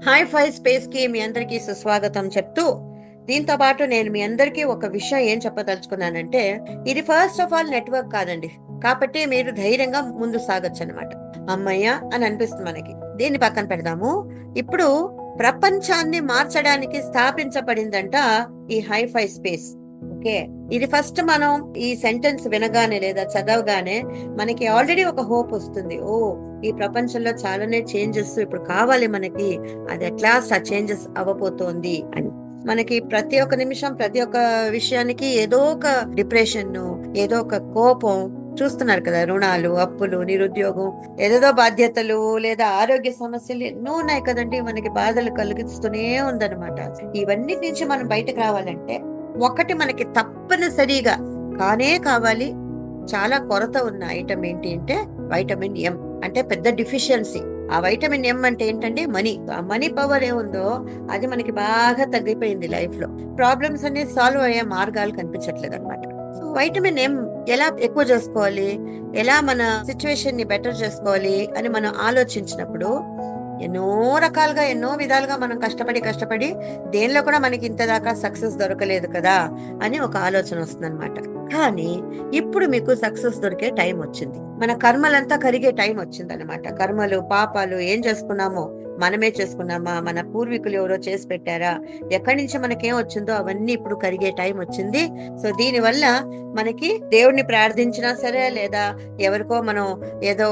High ఫై space కి మీ అందరికీ సుస్వాగతం చెప్తూ, దీంతో పాటు నేను మీ అందరికీ ఒక విషయం ఏం చెప్పదలుచుకున్నానంటే, ఇది ఫస్ట్ ఆఫ్ ఆల్ నెట్వర్క్ కాదండి. కాబట్టి మీరు ధైర్యంగా ముందు సాగొచ్చు అనమాట. అమ్మయ్య అని అనిపిస్తుంది మనకి. దీన్ని పక్కన పెడదాము. ఇప్పుడు ప్రపంచాన్ని మార్చడానికి స్థాపించబడిందంట ఈ హైఫై స్పేస్. ఓకే, ఇది ఫస్ట్ మనం ఈ సెంటెన్స్ వినగానే లేదా చదవగానే మనకి ఆల్రెడీ ఒక హోప్ వస్తుంది. ఓ, ఈ ప్రపంచంలో చాలానే చేంజెస్ ఇప్పుడు కావాలి మనకి. అది అట్లాస్ట్ ఆ చేంజెస్ అవ్వబోతోంది అని. మనకి ప్రతి ఒక్క నిమిషం ప్రతి ఒక్క విషయానికి ఏదో ఒక డిప్రెషన్, ఏదో ఒక కోపం చూస్తున్నారు కదా. రుణాలు, అప్పులు, నిరుద్యోగం, ఏదేదో బాధ్యతలు లేదా ఆరోగ్య సమస్యలు ఎన్నో ఉన్నాయి కదండి. మనకి బాధలు కలిగిస్తూనే ఉందన్నమాట. ఇవన్నీ నుంచి మనం బయటకు రావాలంటే ఒకటి మనకి తప్పనిసరిగా కానే కావాలి, చాలా కొరత ఉన్న ఐటమ్ ఏంటి అంటే వైటమిన్ ఎం. అంటే పెద్ద డిఫిషియన్సీ. ఆ వైటమిన్ ఎం అంటే ఏంటంటే మనీ. ఆ మనీ పవర్ ఏముందో అది మనకి బాగా తగ్గిపోయింది లైఫ్ లో. ప్రాబ్లమ్స్ అన్ని సాల్వ్ అయ్యే మార్గాలు కనిపించట్లేదు అనమాట. సో వైటమిన్ ఎం ఎలా ఎక్కువ చేసుకోవాలి, ఎలా మన సిచ్యువేషన్ ని బెటర్ చేసుకోవాలి అని మనం ఆలోచించినప్పుడు ఎన్నో రకాలుగా ఎన్నో విధాలుగా మనం కష్టపడి దేనిలో కూడా మనకి ఇంత దాకా సక్సెస్ దొరకలేదు కదా అని ఒక ఆలోచన వస్తుంది అనమాట. కానీ ఇప్పుడు మీకు సక్సెస్ దొరికే టైం వచ్చింది. మన కర్మలంతా కరిగే టైం వచ్చింది అనమాట. కర్మలు పాపాలు ఏం చేసుకున్నామో మనమే చేసుకున్నామా, మన పూర్వీకులు ఎవరో చేసి పెట్టారా, ఎక్కడి నుంచి మనకేం వచ్చిందో అవన్నీ ఇప్పుడు కరిగే టైం వచ్చింది. సో దీని వల్ల మనకి దేవుడిని ప్రార్థించినా సరే లేదా ఎవరికో మనం ఏదో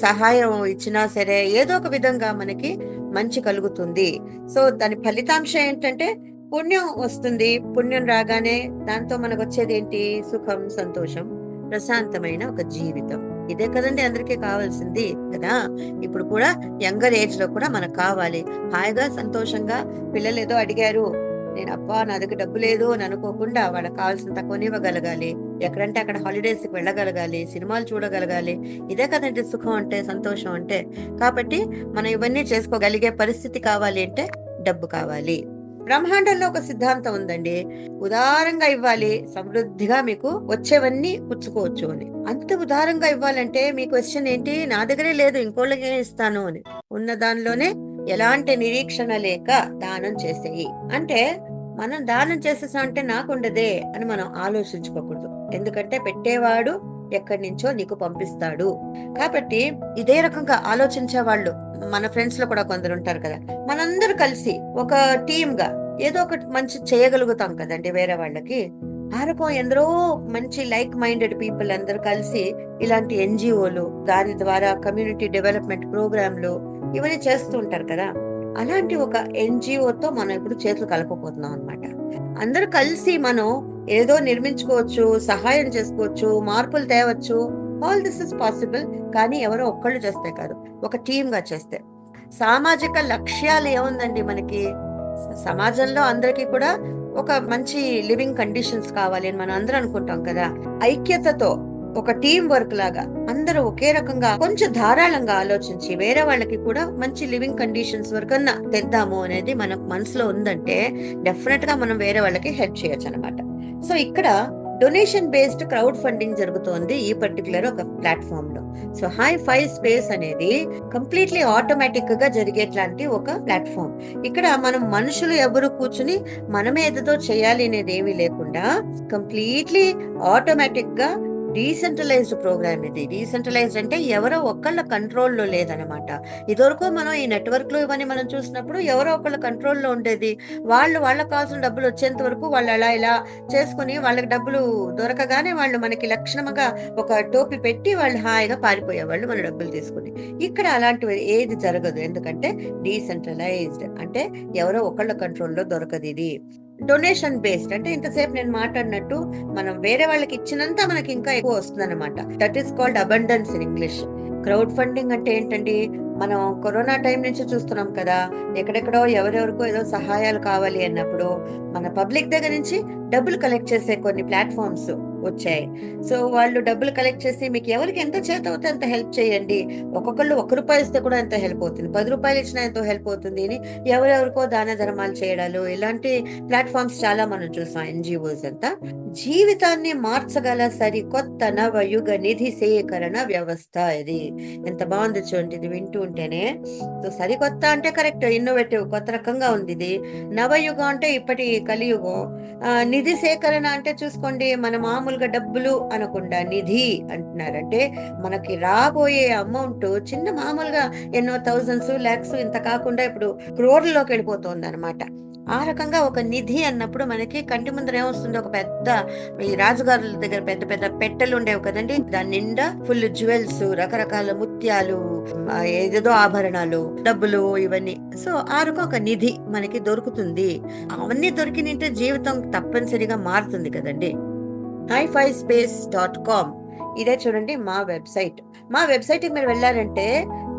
సహాయం ఇచ్చినా సరే ఏదో ఒక విధంగా మనకి మంచి కలుగుతుంది. సో దాని ఫలితాంశం ఏంటంటే పుణ్యం వస్తుంది. పుణ్యం రాగానే దాంతో మనకు వచ్చేది ఏంటి? సుఖం, సంతోషం, ప్రశాంతమైన ఒక జీవితం. ఇదే కదండి అందరికీ కావాల్సింది కదా. ఇప్పుడు కూడా యంగర్ ఏజ్ లో కూడా మనకు కావాలి హాయిగా సంతోషంగా. పిల్లలు ఏదో అడిగారు, నేను అబ్బా నా దగ్గర డబ్బు లేదు అని అనుకోకుండా వాళ్ళకి కావాల్సినంత కొనివ్వగలగాలి. ఎక్కడంటే అక్కడ హాలిడేస్ కి వెళ్ళగలగాలి, సినిమాలు చూడగలగాలి. ఇదే కదండి సుఖం అంటే, సంతోషం అంటే. కాబట్టి మనం ఇవన్నీ చేసుకోగలిగే పరిస్థితి కావాలి అంటే డబ్బు కావాలి. బ్రహ్మాండంలో ఒక సిద్ధాంతం ఉందండి. ఉదారంగా ఇవ్వాలి, సమృద్ధిగా మీకు వచ్చేవన్నీ పుచ్చుకోవచ్చు అని. అంత ఉదారంగా ఇవ్వాలంటే మీ క్వశ్చన్ ఏంటి? నా దగ్గరే లేదు ఇంకోళ్ళకి ఇస్తాను అని. ఉన్న దానిలోనే ఎలాంటి నిరీక్షణ లేక దానం చేసేయి అంటే, మనం దానం చేసేసా అంటే నాకుండదే అని మనం ఆలోచించుకోకూడదు. ఎందుకంటే పెట్టేవాడు ఎక్కడి నుంచో నీకు పంపిస్తాడు. కాబట్టి ఇదే రకంగా ఆలోచించే వాళ్ళు మన ఫ్రెండ్స్ లో కూడా కొందరు ఉంటారు కదా. మనందరూ కలిసి ఒక టీమ్ గా ఏదో ఒకటి మంచి చేయగలుగుతాం కదండి వేరే వాళ్ళకి. ఆ రకం ఎందరో మంచి లైక్ మైండెడ్ పీపుల్ అందరూ కలిసి ఇలాంటి ఎన్జిఓలు, దాని ద్వారా కమ్యూనిటీ డెవలప్మెంట్ ప్రోగ్రాంలు ఇవన్నీ చేస్తూ ఉంటారు కదా. అలాంటి ఒక ఎన్జిఓతో మనం ఇప్పుడు చేతులు కలపబోతున్నాం అనమాట. అందరూ కలిసి మనం ఏదో నిర్మించుకోవచ్చు, సహాయం చేసుకోవచ్చు, మార్పులు తేవచ్చు. All this is possible. కానీ ఎవరో ఒక్కళ్ళు చేస్తే కాదు, ఒక టీమ్ గా చేస్తే. సామాజిక లక్ష్యాలు ఏముందండి మనకి? సమాజంలో అందరికీ కూడా ఒక మంచి లివింగ్ కండిషన్స్ కావాలి అని మనం అందరూ అనుకుంటాం కదా. ఐక్యతతో ఒక టీం వర్క్ లాగా అందరూ ఒకే రకంగా కొంచెం ధారాళంగా ఆలోచించి వేరే వాళ్ళకి కూడా మంచి లివింగ్ కండిషన్స్ వరకన్నా తెద్దాము అనేది మన మనసులో ఉందంటే డెఫినెట్ గా మనం వేరే వాళ్ళకి హెల్ప్ చేయొచ్చు అనమాట. సో ఇక్కడ డొనేషన్ బేస్డ్ క్రౌడ్ ఫండింగ్ జరుగుతోంది ఈ పర్టికులర్ ఒక ప్లాట్ఫామ్ లో. సో హై ఫై స్పేస్ అనేది కంప్లీట్లీ ఆటోమేటిక్ గా జరిగేట్లాంటి ఒక ప్లాట్ఫామ్. ఇక్కడ మనం మనుషులు ఎవరు కూర్చుని మనమే ఏదో చేయాలి అనేది ఏమీ లేకుండా కంప్లీట్లీ ఆటోమేటిక్ గా డీసెంట్రలైజ్డ్ ప్రోగ్రామ్ ఇది. డీసెంట్రలైజ్డ్ అంటే ఎవరో ఒక్కళ్ళ కంట్రోల్లో లేదనమాట. ఇదివరకు మనం ఈ నెట్వర్క్ లో ఇవన్నీ మనం చూసినప్పుడు ఎవరో ఒకళ్ళ కంట్రోల్లో ఉండేది. వాళ్ళకి కావాల్సిన డబ్బులు వచ్చేంత వరకు వాళ్ళు అలా ఇలా చేసుకుని వాళ్ళకి డబ్బులు దొరకగానే వాళ్ళు మనకి లక్షణంగా ఒక టోపీ పెట్టి వాళ్ళు హాయిగా పారిపోయేవాళ్ళు మన డబ్బులు తీసుకుని. ఇక్కడ అలాంటివి ఏది జరగదు. ఎందుకంటే డీసెంట్రలైజ్డ్ అంటే ఎవరో ఒకళ్ళ కంట్రోల్లో దొరకదు ఇది. డొనేషన్ బేస్డ్ అంటే ఇంతసేపు నేను మాట్లాడినట్టు మనం వేరే వాళ్ళకి ఇచ్చినంత మనకి ఇంకా ఎక్కువ వస్తుంది అనమాట. That is called abundance in English. Crowd funding అంటే ఏంటండి? మనం కరోనా టైం నుంచి చూస్తున్నాం కదా. ఎక్కడెక్కడో ఎవరెవరికో ఏదో సహాయాలు కావాలి అన్నప్పుడు మన పబ్లిక్ దగ్గర నుంచి డబ్బులు కలెక్ట్ చేసే కొన్ని ప్లాట్ఫామ్స్ వచ్చాయి. సో వాళ్ళు డబ్బులు కలెక్ట్ చేసి మీకు ఎవరికి ఎంత చేత అవుతే అంత హెల్ప్ చేయండి. ఒక్కొక్కళ్ళు ₹1 ఇస్తే కూడా ఎంత హెల్ప్ అవుతుంది. ₹10 ఇచ్చినా ఎంతో హెల్ప్ అవుతుంది అని ఎవరెవరికో దాన ధర్మాలు చేయడాలు ఇలాంటి ప్లాట్ఫామ్స్ చాలా మనం చూసాం. ఎన్‌జీఓస్ అంతా. జీవితాన్ని మార్చగల సరికొత్త నవయుగ నిధి సేకరణ వ్యవస్థ ఇది. ఎంత బాగుంది చూడండి ఇది వింటూ ఉంటేనే. సో సరికొత్త అంటే కరెక్ట్, ఇన్నోవేటివ్, కొత్త రకంగా ఉంది ఇది. నవయుగం అంటే ఇప్పటి కలియుగం. నిధి సేకరణ అంటే చూసుకోండి, మన మామూలుగా డబ్బులు అనకుండా నిధి అంటున్నారంటే మనకి రాబోయే అమౌంట్ చిన్న మామూలుగా ఎన్నో థౌజండ్స్ లాక్స్ ఇంత కాకుండా ఇప్పుడు క్రోర్లలోకి వెళ్ళిపోతుంది అనమాట. ఆ రకంగా ఒక నిధి అన్నప్పుడు మనకి కంటి ముందర ఏమొస్తుంది, ఒక పెద్ద ఈ రాజుగారుల దగ్గర పెద్ద పెద్ద పెట్టెలు ఉండేవి కదండి, దాని నిండా ఫుల్ జ్యువెల్స్, రకరకాల ముత్యాలు, ఏదేదో ఆభరణాలు, డబ్బులు ఇవన్నీ. సో ఆ రకం ఒక నిధి మనకి దొరుకుతుంది. అవన్నీ దొరికినంటే జీవితం తప్పనిసరిగా మారుతుంది కదండి. hi5space.com ఇదే చూడండి మా వెబ్సైట్. మా వెబ్సైట్ కి మీరు వెళ్ళారంటే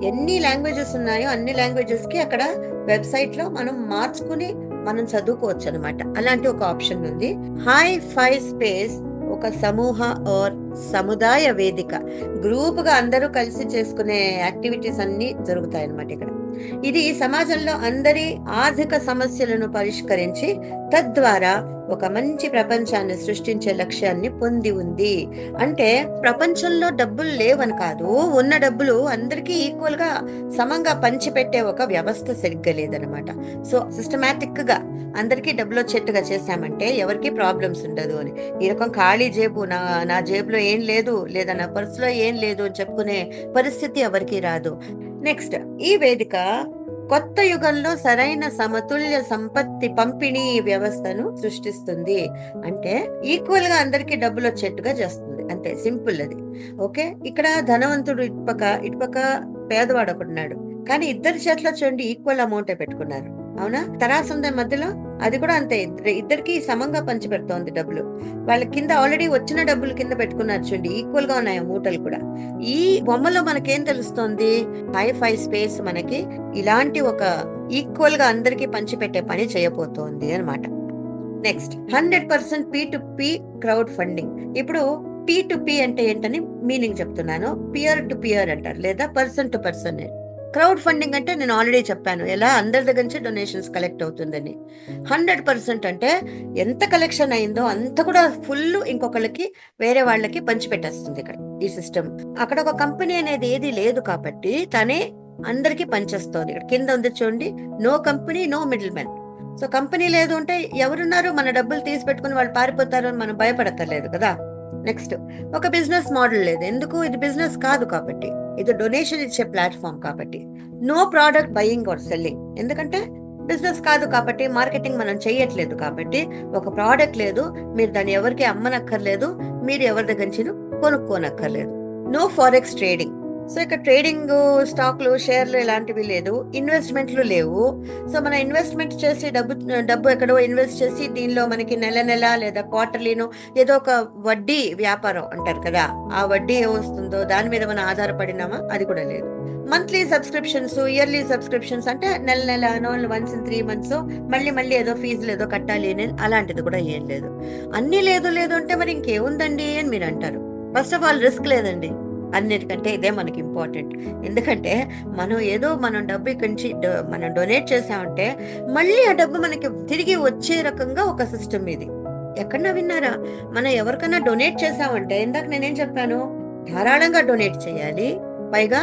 ఎన్ని లాంగ్వేజెస్ ఉన్నాయో అన్ని లాంగ్వేజెస్ కి అక్కడ వెబ్సైట్ లో మనం మార్చుకుని మనం చదువుకోవచ్చు అనమాట. అలాంటి ఒక ఆప్షన్ ఉంది. hi5space ఒక సమూహ ఆర్ సముదాయ వేదిక, గ్రూప్ గా అందరూ కలిసి చేసుకునే యాక్టివిటీస్ అన్ని జరుగుతాయి అన్నమాట ఇక్కడ. ఇది సమాజంలో అందరి ఆర్థిక సమస్యలను పరిష్కరించి తద్వారా ఒక మంచి ప్రపంచాన్ని సృష్టించే లక్ష్యాన్ని పొంది ఉంది. అంటే ప్రపంచంలో డబ్బులు లేవని కాదు, ఉన్న డబ్బులు అందరికీ ఈక్వల్ గా సమంగా పంచిపెట్టే ఒక వ్యవస్థ సరిగ్గా లేదనమాట. సో సిస్టమేటిక్ గా అందరికీ డబ్బులు వచ్చేట్టుగా చేశామంటే ఎవరికి ప్రాబ్లమ్స్ ఉండదు అని. ఈ రకం ఖాళీ జేబు, నా జేబులో ఏం లేదు లేదా నా పర్సులో ఏం లేదు అని చెప్పుకునే పరిస్థితి ఎవరికి రాదు. నెక్స్ట్, ఈ వేదిక కొత్త యుగంలో సరైన సమతుల్య సంపత్తి పంపిణీ వ్యవస్థను సృష్టిస్తుంది. అంటే ఈక్వల్ గా అందరికి డబ్బులు వచ్చేట్టుగా చేస్తుంది, అంతే సింపుల్ అది. ఓకే, ఇక్కడ ధనవంతుడు ఇటుపక్క పేదవాడు ఒకడున్నాడు, కానీ ఇద్దరి చేతిలో చూడండి ఈక్వల్ అమౌంట్ పెట్టుకున్నారు. అవునా, తరాసు ఉంది మధ్యలో, అది కూడా అంతే, ఇద్దరికి సమంగా పంచి పెడుతోంది డబ్బులు. వాళ్ళ కింద ఆల్రెడీ వచ్చిన డబ్బులు కింద పెట్టుకున్నారు చూడండి, ఈక్వల్ గా ఉన్నాయి మూటలు కూడా. ఈ బొమ్మలో మనకేం తెలుస్తోంది, hi5space మనకి ఇలాంటి ఒక ఈక్వల్ గా అందరికి పంచిపెట్టే పని చేయబోతోంది అనమాట. Next, 100% P2P crowd funding. ఇప్పుడు P2P అంటే ఏంటని మీనింగ్ చెప్తున్నాను. పియర్ టు పియర్ అంటారు, లేదా person to person. Crowd funding అంటే నేను ఆల్రెడీ చెప్పాను ఎలా అందరి దగ్గర నుంచి డొనేషన్స్ కలెక్ట్ అవుతుందని. 100% అంటే ఎంత కలెక్షన్ అయిందో అంత కూడా ఫుల్ ఇంకొకళ్ళకి, వేరే వాళ్ళకి పంచిపెట్టేస్తుంది ఇక్కడ ఈ సిస్టమ్. అక్కడ ఒక కంపెనీ అనేది ఏది లేదు కాబట్టి తనే అందరికి పంచేస్తోంది. ఇక్కడ కింద ఉంది చూడండి, no company no middleman. So company లేదు అంటే ఎవరున్నారు, మన డబ్బులు తీసి పెట్టుకుని వాళ్ళు పారిపోతారు అని మనం భయపడక్కర్లేదు కదా. నెక్స్ట్, ఒక బిజినెస్ మోడల్ లేదు, ఎందుకు, ఇది బిజినెస్ కాదు కాబట్టి, ఇది డొనేషన్ ఇచ్చే ప్లాట్ఫామ్ కాబట్టి. No product buying or selling, ఎందుకంటే బిజినెస్ కాదు కాబట్టి, మార్కెటింగ్ మనం చేయట్లేదు కాబట్టి ఒక ప్రోడక్ట్ లేదు, మీరు దాన్ని ఎవరికి అమ్మనక్కర్లేదు, మీరు ఎవరి దగ్గర నుంచి కొనుక్కోనక్కర్లేదు. నో ఫారెక్స్ ట్రేడింగ్, సో ఇక్కడ ట్రేడింగ్, స్టాక్లు, షేర్లు ఇలాంటివి లేదు, ఇన్వెస్ట్మెంట్లు లేవు. సో మన ఇన్వెస్ట్మెంట్ చేసి డబ్బు ఎక్కడో ఇన్వెస్ట్ చేసి దీనిలో మనకి నెల లేదా క్వార్టర్లీనో ఏదో ఒక వడ్డీ వ్యాపారం అంటారు కదా, ఆ వడ్డీ ఏమొస్తుందో దాని మీద మనం ఆధారపడినామా, అది కూడా లేదు. మంత్లీ సబ్స్క్రిప్షన్స్, ఇయర్లీ సబ్స్క్రిప్షన్స్ అంటే నెల వన్స్ ఇన్ 3 months మళ్ళీ ఏదో ఫీజులు ఏదో కట్టాలి అని, అలాంటిది కూడా ఏం లేదు. అన్ని లేదు అంటే మరి ఇంకేముందండి అని మీరు అంటారు. ఫస్ట్ ఆఫ్ ఆల్ రిస్క్ లేదండి, అన్నిటికంటే ఇదే మనకి ఇంపార్టెంట్. ఎందుకంటే మనం డబ్బు ఇక్కడి నుంచి మనం డొనేట్ చేసామంటే మళ్ళీ ఆ డబ్బు మనకి తిరిగి వచ్చే రకంగా ఒక సిస్టమ్ ఇది. ఎక్కడన్నా విన్నారా, మనం ఎవరికైనా డొనేట్ చేసామంటే ఇందాక నేనేం చెప్పాను, ధారాళంగా డొనేట్ చేయాలి, పైగా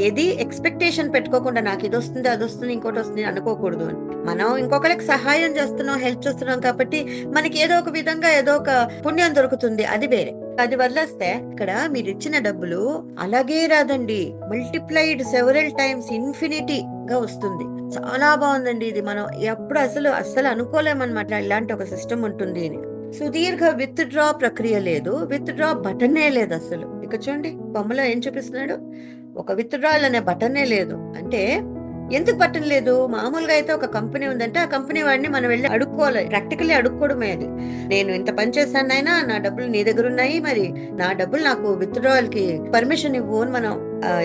ఏది ఎక్స్పెక్టేషన్ పెట్టుకోకుండా నాకు ఇది వస్తుంది అది వస్తుంది ఇంకోటి వస్తుంది అనుకోకూడదు అని. మనం ఇంకొకరికి సహాయం చేస్తున్నాం, హెల్ప్ చేస్తున్నాం కాబట్టి మనకి ఏదో ఒక విధంగా ఏదో ఒక పుణ్యం దొరుకుతుంది, అది వేరే. అది వదిలేస్తే ఇక్కడ మీరు ఇచ్చిన డబ్బులు అలాగే రాదండి, మల్టిప్లైడ్ సెవరల్ టైమ్స్, ఇన్ఫినిటీ గా వస్తుంది. చాలా బాగుందండి ఇది. మనం ఎప్పుడు అసలు అనుకోలేమన్నమాట ఇలాంటి ఒక సిస్టమ్ ఉంటుంది అని. సుదీర్ఘ విత్ డ్రా ప్రక్రియ లేదు, విత్ డ్రా బటనే లేదు అసలు. ఇక చూడండి బొమ్మలో ఏం చూపిస్తున్నాడు, ఒక విత్ డ్రా అనే బటనే లేదు. అంటే ఎందుకు పట్టం లేదు? మామూలుగా అయితే ఒక కంపెనీ ఉందంటే ఆ కంపెనీ వాడిని మనం వెళ్ళి అడుక్కోవాలి. ప్రాక్టికల్లీ అడుక్కోవడమే అది. నేను ఇంత పని చేశాను నాయనా, నా డబ్బులు నీ దగ్గర ఉన్నాయి, మరి నా డబ్బులు నాకు విత్‌డ్రాయల్ కి పర్మిషన్ ఇవ్వు అని మనం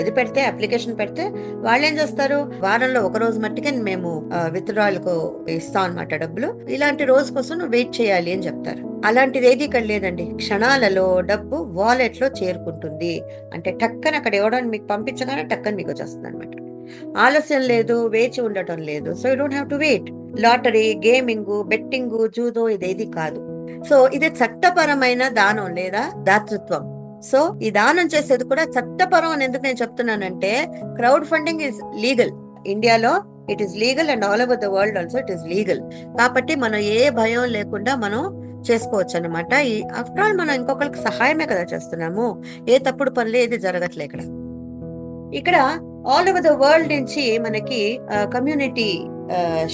ఇది పెడితే, అప్లికేషన్ పెడితే వాళ్ళేం చేస్తారు, వారంలో ఒక రోజు మట్టికే మేము విత్‌డ్రాయల్ కు ఇస్తాం అనమాట డబ్బులు. ఇలాంటి రోజు కోసం నువ్వు వెయిట్ చేయాలి అని చెప్తారు. అలాంటిది ఏది ఇక్కడ లేదండి. క్షణాలలో డబ్బు వాలెట్ లో చేరుకుంటుంది. అంటే టక్కన అక్కడ ఇవ్వడానికి మీకు పంపించగానే టక్కన మీకు వచ్చేస్తుంది అనమాట. ఆలస్యం లేదు, వేచి ఉండటం లేదు. So you don't have to wait. Lottery, gaming, betting, జూదో ఇదేది కాదు. సో ఇది చట్టపరమైన దానం లేదా దాతృత్వం. సో ఈ దానం చేసేది కూడా చట్టపరం అని ఎందుకు నేను చెప్తున్నానంటే, క్రౌడ్ ఫండింగ్ ఇస్ లీగల్. ఇండియాలో it is legal and all over the world also it is legal. కాబట్టి మనం ఏ భయం లేకుండా మనం చేసుకోవచ్చు అనమాట. ఆఫ్టర్ ఆల్ మనం ఇంకొకరికి సహాయమే కదా చేస్తున్నాము. ఏ తప్పుడు పనులు ఏది జరగట్లే ఇక్కడ. ఇక్కడ ఆల్ ఓవర్ ద వరల్డ్ నుంచి మనకి కమ్యూనిటీ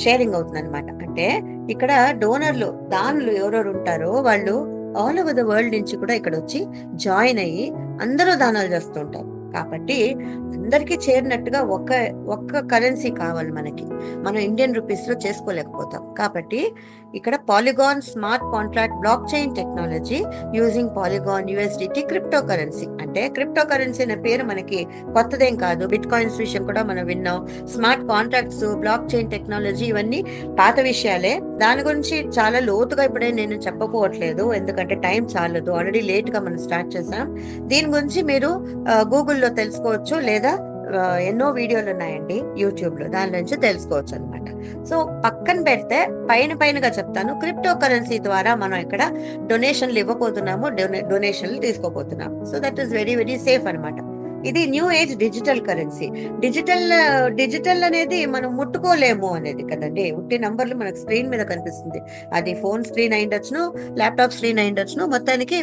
షేరింగ్ అవుతుంది అనమాట. అంటే ఇక్కడ డోనర్లు, దానులు ఎవరెవరు ఉంటారో వాళ్ళు ఆల్ ఓవర్ ద వరల్డ్ నుంచి కూడా ఇక్కడ వచ్చి జాయిన్ అయ్యి అందరూ దానాలు చేస్తూ ఉంటారు. కాబట్టి అందరికీ చేరినట్టుగా ఒక్క కరెన్సీ కావాలి మనకి. మనం ఇండియన్ రూపీస్ లో చేసుకోలేకపోతాం. కాబట్టి ఇక్కడ polygon smart contract block chain technology using polygon USDT crypto currency. అంటే క్రిప్టో కరెన్సీ అనే పేరు మనకి కొత్తదేం కాదు. బిట్ కాయిన్స్ విషయం కూడా మనం విన్నాం. Smart contracts, block chain technology ఇవన్నీ పాత విషయాలే. దాని గురించి చాలా లోతుగా ఇప్పుడే నేను చెప్పకపోవట్లేదు, ఎందుకంటే టైం చాలదు. ఆల్రెడీ లేట్ గా మనం స్టార్ట్ చేసాం. దీని గురించి మీరు గూగుల్లో తెలుసుకోవచ్చు, లేదా ఎన్నో వీడియోలు ఉన్నాయండి యూట్యూబ్ లో, దాని నుంచి తెలుసుకోవచ్చు అనమాట. సో పక్కన పెడితే పైనగా చెప్తాను, క్రిప్టో కరెన్సీ ద్వారా మనం ఇక్కడ డొనేషన్లు ఇవ్వబోతున్నాము, డొనేషన్లు తీసుకోబోతున్నాము. So that is very very safe అనమాట. ఇది new age digital currency. Digital అనేది మనం ముట్టుకోలేము అనేది కదండి. ఉట్టి నంబర్లు మనకు స్క్రీన్ మీద కనిపిస్తుంది. అది ఫోన్ స్క్రీన్ అయిండొచ్చును, ల్యాప్టాప్ స్క్రీన్ అయిండొచ్చును, మొత్తానికి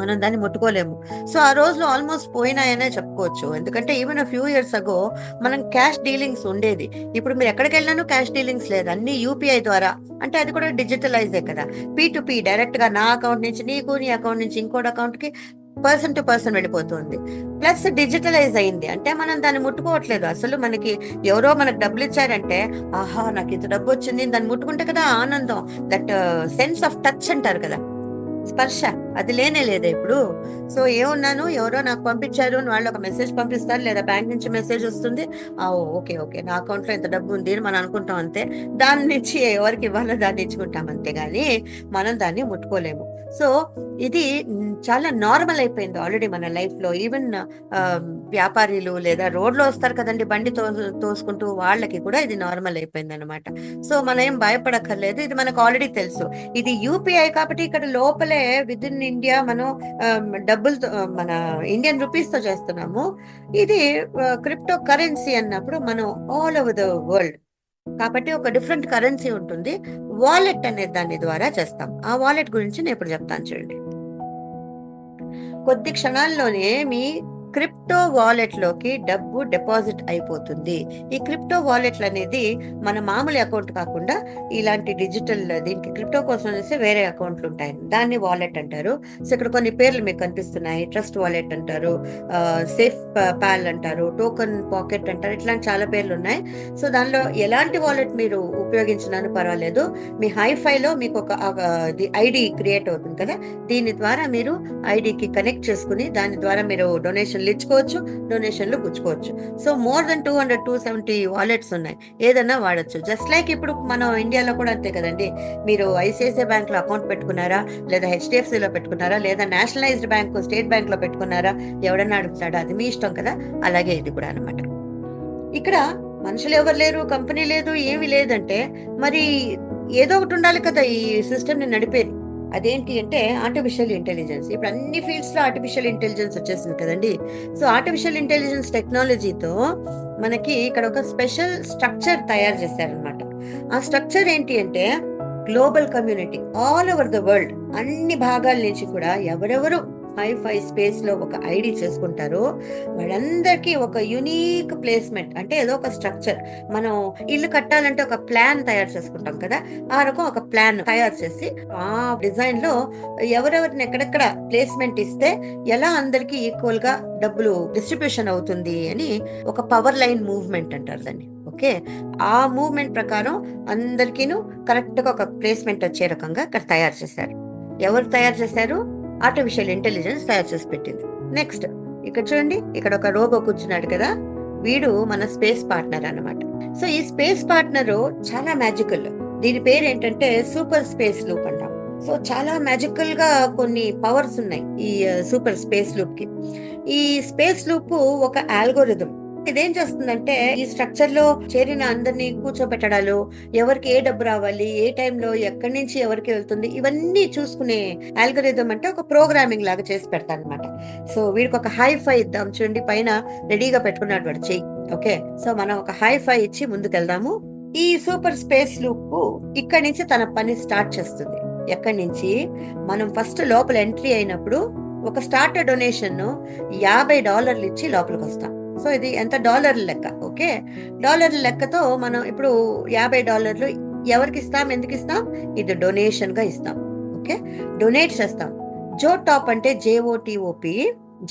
మనం దాన్ని ముట్టుకోలేము. సో ఆ రోజులు ఆల్మోస్ట్ పోయినాయనే చెప్పుకోవచ్చు. ఎందుకంటే ఈవెన్ ఫ్యూ ఇయర్స్ అగో మనం క్యాష్ డీలింగ్స్ ఉండేది. ఇప్పుడు మీరు ఎక్కడికి వెళ్ళినాను క్యాష్ డీలింగ్స్ లేదు, అన్ని యూపీఐ ద్వారా. అంటే అది కూడా డిజిటలైజే కదా. P2P డైరెక్ట్ గా నా అకౌంట్ నుంచి నీకు, నీ అకౌంట్ నుంచి ఇంకోటి అకౌంట్ కి పర్సన్ టు పర్సన్ వెళ్ళిపోతుంది. ప్లస్ డిజిటలైజ్ అయింది, అంటే మనం దాన్ని ముట్టుకోవట్లేదు. అసలు మనకి ఎవరో మనకు డబ్బులు ఇచ్చారంటే, ఆహా నాకు ఇంత డబ్బు వచ్చింది, దాన్ని ముట్టుకుంటే కదా ఆనందం. దట్ సెన్స్ ఆఫ్ టచ్ అంటారు కదా, స్పర్శ, అది లేనే లేదా ఇప్పుడు. సో ఏమున్నాను, ఎవరో నాకు పంపించారు అని వాళ్ళు ఒక మెసేజ్ పంపిస్తారు, లేదా బ్యాంక్ నుంచి మెసేజ్ వస్తుంది, ఓకే ఓకే నా అకౌంట్ లో ఇంత డబ్బు ఉంది అని మనం అనుకుంటాం అంతే. దాని నుంచి ఎవరికి ఇవ్వాలో దాన్ని ఇచ్చుకుంటాం అంతే గాని మనం దాన్ని ముట్టుకోలేము. సో ఇది చాలా నార్మల్ అయిపోయింది ఆల్రెడీ మన లైఫ్ లో. ఈవెన్ వ్యాపారులు లేదా రోడ్లో వస్తారు కదండి బండి తోసుకుంటూ, వాళ్ళకి కూడా ఇది నార్మల్ అయిపోయింది అనమాట. సో మనం ఏం భయపడక్కర్లేదు, ఇది మనకు ఆల్రెడీ తెలుసు. ఇది యూపీఐ కాబట్టి ఇక్కడ లోపలే విత్ ఇన్ ఇండియా మనం డబ్బులతో, మన ఇండియన్ రూపీస్ తో చేస్తున్నాము. ఇది క్రిప్టో కరెన్సీ అన్నప్పుడు మనం ఆల్ ఓవర్ ద వరల్డ్, కాబట్టి ఒక డిఫరెంట్ కరెన్సీ ఉంటుంది. వాలెట్ అనే దాని ద్వారా చేస్తాం. ఆ వాలెట్ గురించి నేను ఇప్పుడు చెప్తాను చూడండి. కొద్ది క్షణాల్లోనే మీ క్రిప్టో వాలెట్ లోకి డబ్బు డిపాజిట్ అయిపోతుంది. ఈ క్రిప్టో వాలెట్లు అనేది మన మామూలు అకౌంట్ కాకుండా ఇలాంటి డిజిటల్, దీనికి క్రిప్టో కోసం అనేసి వేరే అకౌంట్లు ఉంటాయి, దాన్ని వాలెట్ అంటారు. సో ఇక్కడ కొన్ని పేర్లు మీకు కనిపిస్తున్నాయి. ట్రస్ట్ వాలెట్ అంటారు, సేఫ్ పాల్ అంటారు, టోకన్ పాకెట్ అంటారు, ఇట్లాంటి చాలా పేర్లు ఉన్నాయి. సో దానిలో ఎలాంటి వాలెట్ మీరు ఉపయోగించినా పర్వాలేదు. మీ హైఫైలో మీకు ఒక ఐడి క్రియేట్ అవుతుంది కదా, దీని ద్వారా మీరు ఐడికి కనెక్ట్ చేసుకుని దాని ద్వారా మీరు డొనేషన్లు ఇచ్చుకోవచ్చు, డొనేషన్లు పుచ్చుకోవచ్చు. సో మోర్ దెన్ 270 వాలెట్స్ ఉన్నాయి, ఏదన్నా వాడచ్చు. జస్ట్ లైక్ ఇప్పుడు మనం ఇండియాలో కూడా అంతే కదండి. మీరు ఐసిఐసిఐ బ్యాంక్ లో అకౌంట్ పెట్టుకున్నారా, లేదా హెచ్డిఎఫ్సి లో పెట్టుకున్నారా, లేదా నేషనలైజ్డ్ బ్యాంక్ స్టేట్ బ్యాంక్ లో పెట్టుకున్నారా, ఎవడన్నా అడుగుతాడా, అది మీ ఇష్టం కదా. అలాగే ఇది కూడా అనమాట. ఇక్కడ మనుషులు ఎవరు లేరు, కంపెనీ లేదు, ఏమి లేదంటే మరి ఏదో ఒకటి ఉండాలి కదా ఈ సిస్టమ్ ని నడిపేది. అదేంటి అంటే ఆర్టిఫిషియల్ ఇంటెలిజెన్స్. ఇప్పుడు అన్ని ఫీల్డ్స్ లో ఆర్టిఫిషియల్ ఇంటెలిజెన్స్ వచ్చేసింది కదండి. సో ఆర్టిఫిషియల్ ఇంటెలిజెన్స్ టెక్నాలజీతో మనకి ఇక్కడ ఒక స్పెషల్ స్ట్రక్చర్ తయారు చేశారనమాట. ఆ స్ట్రక్చర్ ఏంటి అంటే, global community all over the world, అన్ని భాగాల నుంచి కూడా ఎవరెవరు హైఫై స్పేస్ లో ఒక ఐడి చేసుకుంటారో వాళ్ళందరికీ ఒక యునీక్ ప్లేస్మెంట్, అంటే ఏదో ఒక స్ట్రక్చర్. మనం ఇల్లు కట్టాలంటే ఒక ప్లాన్ తయారు చేసుకుంటాం కదా, ఆ రకం ఒక ప్లాన్ తయారు చేసి ఆ డిజైన్ లో ఎవరెవరిని ఎక్కడెక్కడ ప్లేస్మెంట్ ఇస్తే ఎలా అందరికి ఈక్వల్ గా డబ్బులు డిస్ట్రిబ్యూషన్ అవుతుంది అని ఒక పవర్ లైన్ మూవ్మెంట్ అంటారు దాన్ని. ఓకే, ఆ మూవ్మెంట్ ప్రకారం అందరికీను కరెక్ట్గా ఒక ప్లేస్మెంట్ వచ్చే రకంగా ఇక్కడ తయారు చేశారు. ఎవరు తయారు చేశారు? ఆర్టిఫిషియల్ ఇంటెలిజెన్స్ తయారు చేసి పెట్టింది. నెక్స్ట్ ఇక్కడ చూడండి, ఇక్కడ ఒక రోబో కూర్చున్నాడు కదా, వీడు మన స్పేస్ పార్ట్నర్ అన్నమాట. సో ఈ స్పేస్ పార్ట్నర్ చాలా మ్యాజికల్. దీని పేరు ఏంటంటే సూపర్ స్పేస్ లూప్ అంటాం. సో చాలా మ్యాజికల్ గా కొన్ని పవర్స్ ఉన్నాయి ఈ సూపర్ స్పేస్ లూప్ కి. ఈ స్పేస్ లూప్ ఒక ఆల్గోరిథం. ఇదేం చేస్తుందంటే ఈ స్ట్రక్చర్ లో చేరిన అందరినీ కూర్చోబెట్టడాలు, ఎవరికి ఏ డబ్బు రావాలి, ఏ టైంలో ఎక్కడి నుంచి ఎవరికి వెళ్తుంది, ఇవన్నీ చూసుకునే ఆల్గోరిథం అంటే ఒక ప్రోగ్రామింగ్ లాగా చేసి పెడతాను అనమాట. సో వీడికి ఒక హై-ఫై ఇద్దాం. చూడండి పైన రెడీగా పెట్టుకున్నాడు వాడు చెయ్యి. ఓకే, సో మనం ఒక హై-ఫై ఇచ్చి ముందుకెళ్దాము. ఈ సూపర్ స్పేస్ లూప్ ఇక్కడి నుంచి తన పని స్టార్ట్ చేస్తుంది. ఎక్కడి నుంచి? మనం ఫస్ట్ లోపల ఎంట్రీ అయినప్పుడు ఒక స్టార్టర్ డొనేషన్ $50 ఇచ్చి లోపలికి వస్తాం. సో ఇది ఎంత? డాలర్ల లెక్క. ఓకే, డాలర్ల లెక్కతో మనం ఇప్పుడు $50 ఎవరికి ఇస్తాం, ఎందుకు ఇస్తాం? ఇది డొనేషన్ గా ఇస్తాం. ఓకే, డొనేట్ చేస్తాం. జోటాప్ అంటే JOTOP,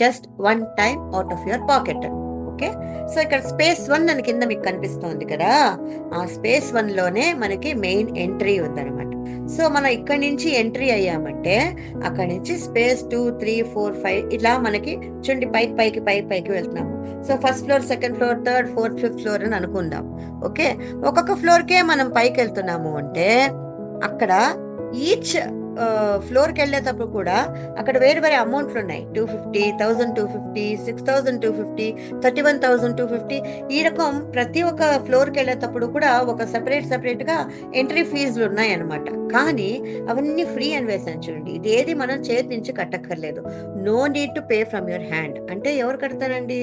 just 1 time out of your pocket. Okay, so ఇక్కడ స్పేస్ 1 అని కింద మీకు కనిపిస్తోంది కదా, ఆ స్పేస్ 1 లోనే మనకి మెయిన్ ఎంట్రీ ఉందన్నమాట. సో మనం ఇక్కడి నుంచి ఎంట్రీ అయ్యామంటే అక్కడి నుంచి స్పేస్ 2, 3, 4, 5 ఇట్లా మనకి చూడండి పైకి వెళ్తున్నాము. So first floor, second floor, third, fourth, fifth floor అని అనుకుందాం. ఓకే, ఒక్కొక్క ఫ్లోర్ కే మనం పైకి వెళ్తున్నాము అంటే అక్కడ ఈచ్ ఫ్లోర్ కి వెళ్ళేటప్పుడు కూడా అక్కడ వేరు వేరే అమౌంట్లు ఉన్నాయి. 250, 1250, 6250, 31,250. ఈ రకం ప్రతి ఒక్క ఫ్లోర్ కి వెళ్ళేటప్పుడు కూడా ఒక సెపరేట్ గా ఎంట్రీ ఫీజులు ఉన్నాయి అనమాట. కానీ అవన్నీ ఫ్రీ అని వేసాను చూడండి. ఇదేది మనం చేతి నుంచి కట్టక్కర్లేదు. No need to pay from your hand. అంటే ఎవరు కడతారండి?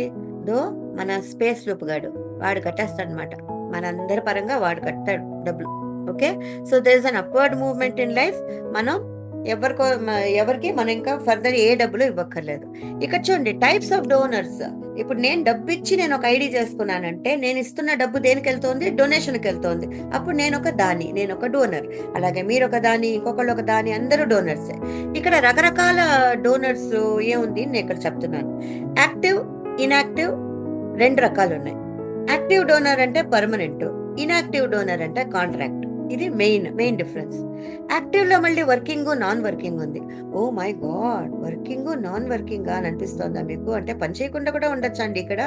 మన స్పేస్ లూప్ గాడు వాడు కట్టేస్తాడు అనమాట. మనందరి పరంగా వాడు కట్టాడు డబ్బులు. Okay, so there is an upward movement in life. మనం ఎవరికి మనం ఇంకా ఫర్దర్ ఏ డబ్బులు ఇవ్వక్కర్లేదు. ఇక్కడ చూడండి టైప్స్ ఆఫ్ డోనర్స్. ఇప్పుడు నేను డబ్బు ఇచ్చి నేను ఒక ఐడి చేసుకున్నానంటే నేను ఇస్తున్న డబ్బు దేనికి వెళ్తోంది? డొనేషన్కి వెళ్తోంది. అప్పుడు నేను ఒక దాని, నేను ఒక డోనర్. అలాగే మీరు ఒక దాని, ఇంకొకళ్ళు ఒక దాని, అందరూ డోనర్సే. ఇక్కడ రకరకాల డోనర్స్ ఏముంది నేను ఇక్కడ చెప్తున్నాను. యాక్టివ్, ఇన్యాక్టివ్ 2 రకాలు ఉన్నాయి. యాక్టివ్ డోనర్ అంటే పర్మనెంట్, ఇన్యాక్టివ్ డోనర్ అంటే కాంట్రాక్ట్. ఇది మెయిన్ డిఫరెన్స్. యాక్టివ్ లో మళ్ళీ వర్కింగ్, నాన్ వర్కింగ్ ఉంది. Oh my god, working non working అని అనిపిస్తోందా మీకు? అంటే పని చేయకుండా కూడా ఉండొచ్చండి ఇక్కడ.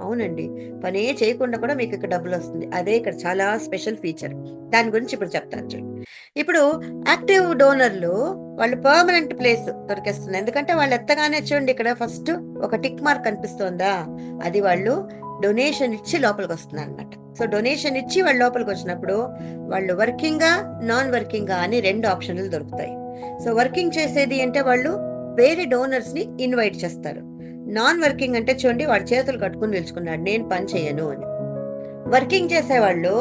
అవునండి, పనే చేయకుండా కూడా మీకు ఇక్కడ డబ్బులు వస్తుంది. అదే ఇక్కడ చాలా స్పెషల్ ఫీచర్. దాని గురించి ఇప్పుడు చెప్తాను చూడండి. ఇప్పుడు యాక్టివ్ డోనర్లు వాళ్ళు పర్మనెంట్ ప్లేస్ దొరికేస్తుంది. ఎందుకంటే వాళ్ళు ఎత్తగానే చూడండి ఇక్కడ ఫస్ట్ ఒక టిక్ మార్క్ కనిపిస్తోందా, అది వాళ్ళు డొనేషన్ ఇచ్చి లోపలికి వస్తున్నారు అనమాట. సో డొనేషన్ ఇచ్చి వాళ్ళు లోపలికి వచ్చినప్పుడు వాళ్ళు వర్కింగా, నాన్ వర్కింగా అని 2 ఆప్షన్లు దొరుకుతాయి. సో వర్కింగ్ చేసేది అంటే వాళ్ళు వేరే డోనర్స్ ని ఇన్వైట్ చేస్తారు. నాన్ వర్కింగ్ అంటే చూడండి వాడు చేతులు కట్టుకుని నిల్చుకున్నాడు, నేను పని చేయను అని. వర్కింగ్ చేసేవాళ్ళు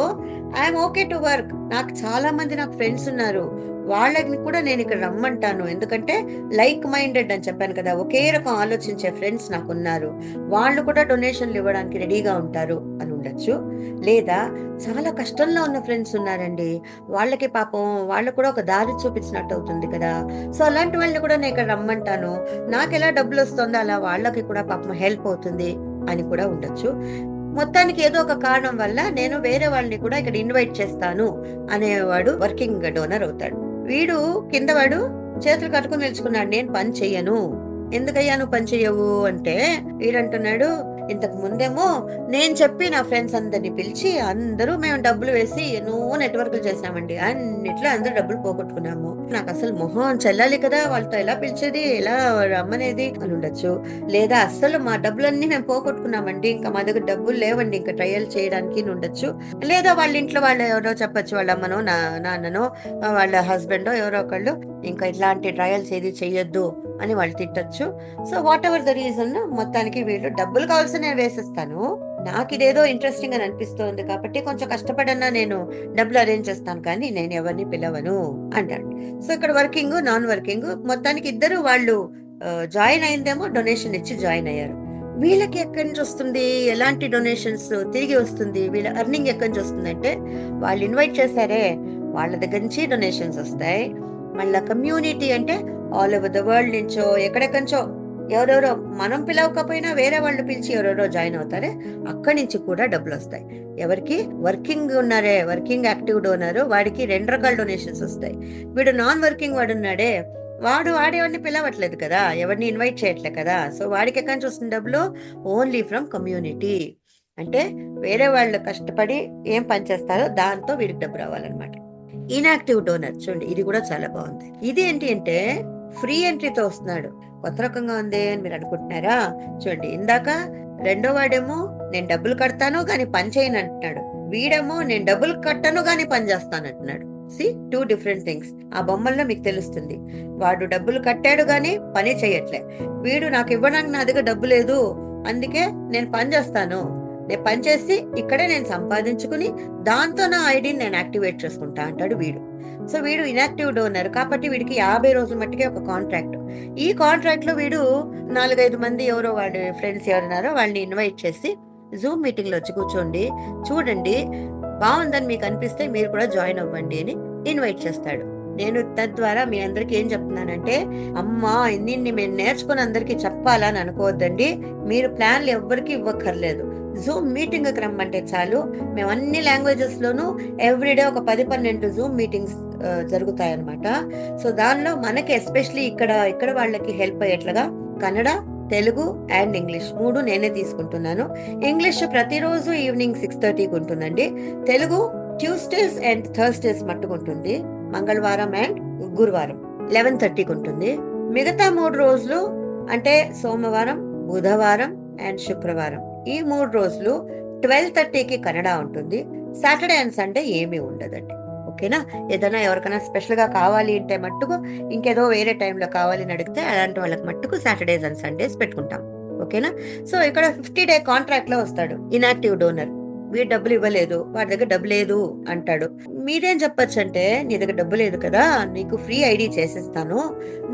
ఐఎమ్ ఓకే టు వర్క్, నాకు చాలా మంది నాకు ఫ్రెండ్స్ ఉన్నారు, వాళ్ళని కూడా నేను ఇక్కడ రమ్మంటాను, ఎందుకంటే లైక్ మైండెడ్ అని చెప్పాను కదా, ఒకే రకం ఆలోచించే ఫ్రెండ్స్ నాకు ఉన్నారు, వాళ్ళు కూడా డొనేషన్లు ఇవ్వడానికి రెడీగా ఉంటారు అని ఉండొచ్చు. లేదా చాలా కష్టంలో ఉన్న ఫ్రెండ్స్ ఉన్నారండి, వాళ్ళకి పాపం వాళ్ళు కూడా ఒక దారి చూపించినట్టు అవుతుంది కదా, సో అలాంటి వాళ్ళని కూడా నేను ఇక్కడ రమ్మంటాను, నాకు ఎలా డబ్బులు వస్తుందో అలా వాళ్ళకి కూడా పాపం హెల్ప్ అవుతుంది అని కూడా ఉండొచ్చు. మొత్తానికి ఏదో ఒక కారణం వల్ల నేను వేరే వాళ్ళని కూడా ఇక్కడ ఇన్వైట్ చేస్తాను అనేవాడు వర్కింగ్ డోనర్ అవుతాడు. వీడు కింద వాడు చేతులు కట్టుకుని నిల్చుకున్నాడు, నేను పని చెయ్యను. ఎందుకయ్యా నువ్వు పని చెయ్యవు అంటే వీడంటున్నాడు, ఇంతకు ముందేమో నేను చెప్పి నా ఫ్రెండ్స్ అందరిని పిలిచి అందరూ మేము డబ్బులు వేసి ఎన్నో నెట్వర్క్లు చేసామండి, అన్నిట్లో అందరూ డబ్బులు పోగొట్టుకున్నాము, నాకు అసలు మొహం చెల్లాలి కదా, వాళ్ళతో ఎలా పిలిచేది, ఎలా రమ్మనేది అని ఉండొచ్చు. లేదా అస్సలు మా డబ్బులన్నీ మేము పోగొట్టుకున్నామండి, ఇంకా మా దగ్గర డబ్బులు లేవండి ఇంకా ట్రయల్ చేయడానికి ఉండొచ్చు. లేదా వాళ్ళ ఇంట్లో వాళ్ళు ఎవరో చెప్పచ్చు, వాళ్ళ అమ్మనో నాన్ననో వాళ్ళ హస్బెండో ఎవరో ఒకళ్ళు ఇంకా ఇట్లాంటి ట్రయల్స్ ఏది చెయ్యొద్దు అని వాళ్ళు తిట్టచ్చు. So whatever the reason, మొత్తానికి వీళ్ళు డబ్బులు కావాల్సి నేను వేసేస్తాను, నాకు ఇదేదో ఇంట్రెస్టింగ్ అని అనిపిస్తోంది కాబట్టి కొంచెం కష్టపడన్నా నేను డబ్బులు అరేంజ్ చేస్తాను, కానీ నేను ఎవరిని పిలవను అంటాడు. సో ఇక్కడ వర్కింగ్, నాన్ వర్కింగ్ మొత్తానికి ఇద్దరు వాళ్ళు జాయిన్ అయిందేమో డొనేషన్ ఇచ్చి జాయిన్ అయ్యారు. వీళ్ళకి ఎక్కడి నుంచి వస్తుంది, ఎలాంటి డొనేషన్స్ తిరిగి వస్తుంది, వీళ్ళ ఎర్నింగ్ ఎక్కడి నుంచి వస్తుంది అంటే వాళ్ళు ఇన్వైట్ చేశారే వాళ్ళ దగ్గర నుంచి డొనేషన్స్ వస్తాయి. మళ్ళీ కమ్యూనిటీ అంటే ఆల్ ఓవర్ ద వరల్డ్ నుంచో ఎక్కడెక్కడి నుంచో ఎవరెవరో మనం పిలవకపోయినా వేరే వాళ్ళు పిలిచి ఎవరెవరో జాయిన్ అవుతారే, అక్కడి నుంచి కూడా డబ్బులు వస్తాయి. ఎవరికి వర్కింగ్ ఉన్నారే, వర్కింగ్ యాక్టివ్ డోనర్, వాడికి 2 రకాల డొనేషన్స్ వస్తాయి. వీడు నాన్ వర్కింగ్ వాడు ఉన్నాడే, వాడేవాడిని పిలవట్లేదు కదా, ఎవరిని ఇన్వైట్ చేయట్లేదు కదా, సో వాడికి ఎక్కడి నుంచి వస్తుంది డబ్బులు? Only from community. అంటే వేరే వాళ్ళు కష్టపడి ఏం పని చేస్తారో దాంతో వీడికి డబ్బు రావాలన్నమాట. ఇన్యాక్టివ్ డోనర్ చూడండి, ఇది కూడా చాలా బాగుంది. ఇది ఏంటి అంటే ఫ్రీ ఎంట్రీతో వస్తున్నాడు. కొత్త రకంగా ఉంది అని మీరు అనుకుంటున్నారా? చూడండి, ఇందాక రెండో వాడేమో నేను డబ్బులు కడతాను కానీ పని చేయను అంటున్నాడు, వీడేమో నేను డబ్బులు కట్టను కానీ పని చేస్తాను అంటున్నాడు. See, 2 different things. ఆ బొమ్మల్లో మీకు తెలుస్తుంది. వాడు డబ్బులు కట్టాడు కానీ పని చేయట్లే, వీడు నాకు ఇవ్వడానికి నా దగ్గర డబ్బు లేదు అందుకే నేను పని చేస్తాను, నేను పని చేసి ఇక్కడే నేను సంపాదించుకుని దాంతో నా ఐడిని నేను యాక్టివేట్ చేసుకుంటా అంటాడు వీడు. సో వీడు ఇన్యాక్టివ్ డోనర్ కాబట్టి వీడికి 50 రోజుల మట్టికే ఒక కాంట్రాక్ట్. ఈ కాంట్రాక్ట్ లో వీడు 4-5 మంది ఎవరో వాడి ఫ్రెండ్స్ ఎవరున్నారో వాళ్ళని ఇన్వైట్ చేసి జూమ్ మీటింగ్ లో వచ్చి కూర్చోండి, చూడండి, బాగుందని మీకు అనిపిస్తే మీరు కూడా జాయిన్ అవ్వండి అని ఇన్వైట్ చేస్తాడు. నేను తద్వారా మీ అందరికి ఏం చెప్తున్నానంటే, అమ్మా ఇన్ని మేము నేర్చుకుని అందరికి చెప్పాలని అనుకోవద్దండి. మీరు ప్లాన్లు ఎవ్వరికి ఇవ్వక్కర్లేదు, జూమ్ మీటింగ్ రమ్మంటే చాలు. మేము అన్ని లాంగ్వేజెస్ లోనూ ఎవ్రీడే ఒక 10-12 జూమ్ మీటింగ్స్ జరుగుతాయన్నమాట. సో దానిలో మనకి ఎస్పెషలీ ఇక్కడ వాళ్ళకి హెల్ప్ అయ్యేట్లుగా కన్నడ, తెలుగు అండ్ ఇంగ్లీష్ 3 నేనే తీసుకుంటున్నాను. ఇంగ్లీష్ ప్రతిరోజు ఈవినింగ్ 6:30కి ఉంటుందండి. తెలుగు ట్యూస్డేస్ అండ్ థర్స్డేస్ మట్టుకుంటుంది. మంగళవారం అండ్ గురువారం 11:30కి ఉంటుంది. మిగతా 3 రోజులు అంటే సోమవారం, బుధవారం అండ్ శుక్రవారం, ఈ 3 రోజులు 12:30కి కన్నడ ఉంటుంది. సాటర్డే అండ్ సండే ఏమీ ఉండదండి. ఓకేనా? ఏదైనా ఎవరికైనా స్పెషల్ గా కావాలి అంటే మట్టుకు, ఇంకేదో వేరే టైంలో కావాలి అని అడిగితే అలాంటి వాళ్ళకి మట్టుకు సాటర్డేస్ అండ్ సండేస్ పెట్టుకుంటాం. ఓకేనా? సో ఇక్కడ 50-day కాంట్రాక్ట్ లో వస్తాడు ఇన్యాక్టివ్ డోనర్. వీడు డబ్బులు ఇవ్వలేదు, వాడి దగ్గర డబ్బు లేదు అంటాడు. మీరేం చెప్పొచ్చు అంటే, నీ దగ్గర డబ్బు లేదు కదా, నీకు ఫ్రీ ఐడి చేసిస్తాను,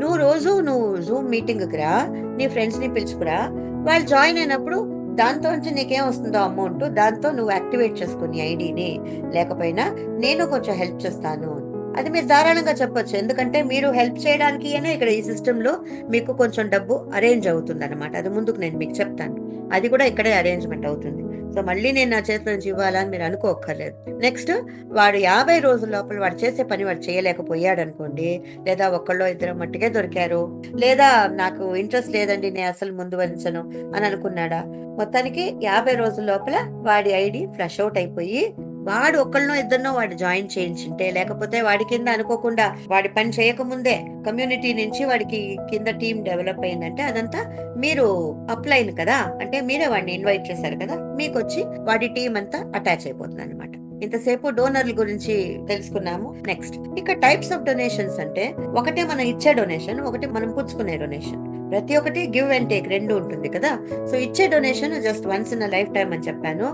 నువ్వు జూమ్ మీటింగ్ కి రా, నీ ఫ్రెండ్స్ ని పిలుచుకురా, వాళ్ళు జాయిన్ అయినప్పుడు దాంతో నీకేం వస్తుందో అమౌంట్, దాంతో నువ్వు యాక్టివేట్ చేసుకుని ఐడిని, లేకపోయినా నేను కొంచెం హెల్ప్ చేస్తాను, అది మీరు ధారాళంగా చెప్పొచ్చు. ఎందుకంటే మీరు హెల్ప్ చేయడానికి ఇక్కడ ఈ సిస్టమ్ లో మీకు కొంచెం డబ్బు అరేంజ్ అవుతుంది అనమాట. అది ముందుకు నేను మీకు చెప్తాను, అది కూడా ఇక్కడే అరేంజ్మెంట్ అవుతుంది. సో మళ్ళీ నేను నా చేతిలో నుంచి ఇవ్వాలని మీరు అనుకోక్కర్లేదు. నెక్స్ట్, వాడు 50 రోజుల లోపల వాడు చేసే పని వాడు చేయలేకపోయాడు అనుకోండి, లేదా 1-2 మట్టుకే దొరికారు, లేదా నాకు ఇంట్రెస్ట్ లేదండి నేను అసలు ముందు వంచను అని అనుకున్నాడా, మొత్తానికి 50 రోజుల లోపల వాడి ఐడి ఫ్లష్ అవుట్ అయిపోయి వాడు 1-2 వాడు జాయిన్ చేయించింటే, లేకపోతే వాడి కింద అనుకోకుండా వాడి పని చేయకముందే కమ్యూనిటీ నుంచి వాడికి కింద టీం డెవలప్ అయిందంటే, అదంతా మీరు అప్లైన్ కదా, అంటే మీరే వాడిని ఇన్వైట్ చేశారు కదా, మీకు వచ్చి వాడి టీం అంతా అటాచ్ అయిపోతుంది అనమాట. ఇంతసేపు డోనర్ల గురించి తెలుసుకున్నాము. నెక్స్ట్, ఇక టైప్స్ ఆఫ్ డొనేషన్స్ అంటే, ఒకటే మనం ఇచ్చే డొనేషన్, ఒకటి మనం పుచ్చుకునే డొనేషన్. ప్రతి ఒక్కటి గివ్ అండ్ టేక్ 2 ఉంటుంది కదా. సో ఇచ్చే donation just once in life time అని చెప్పాను.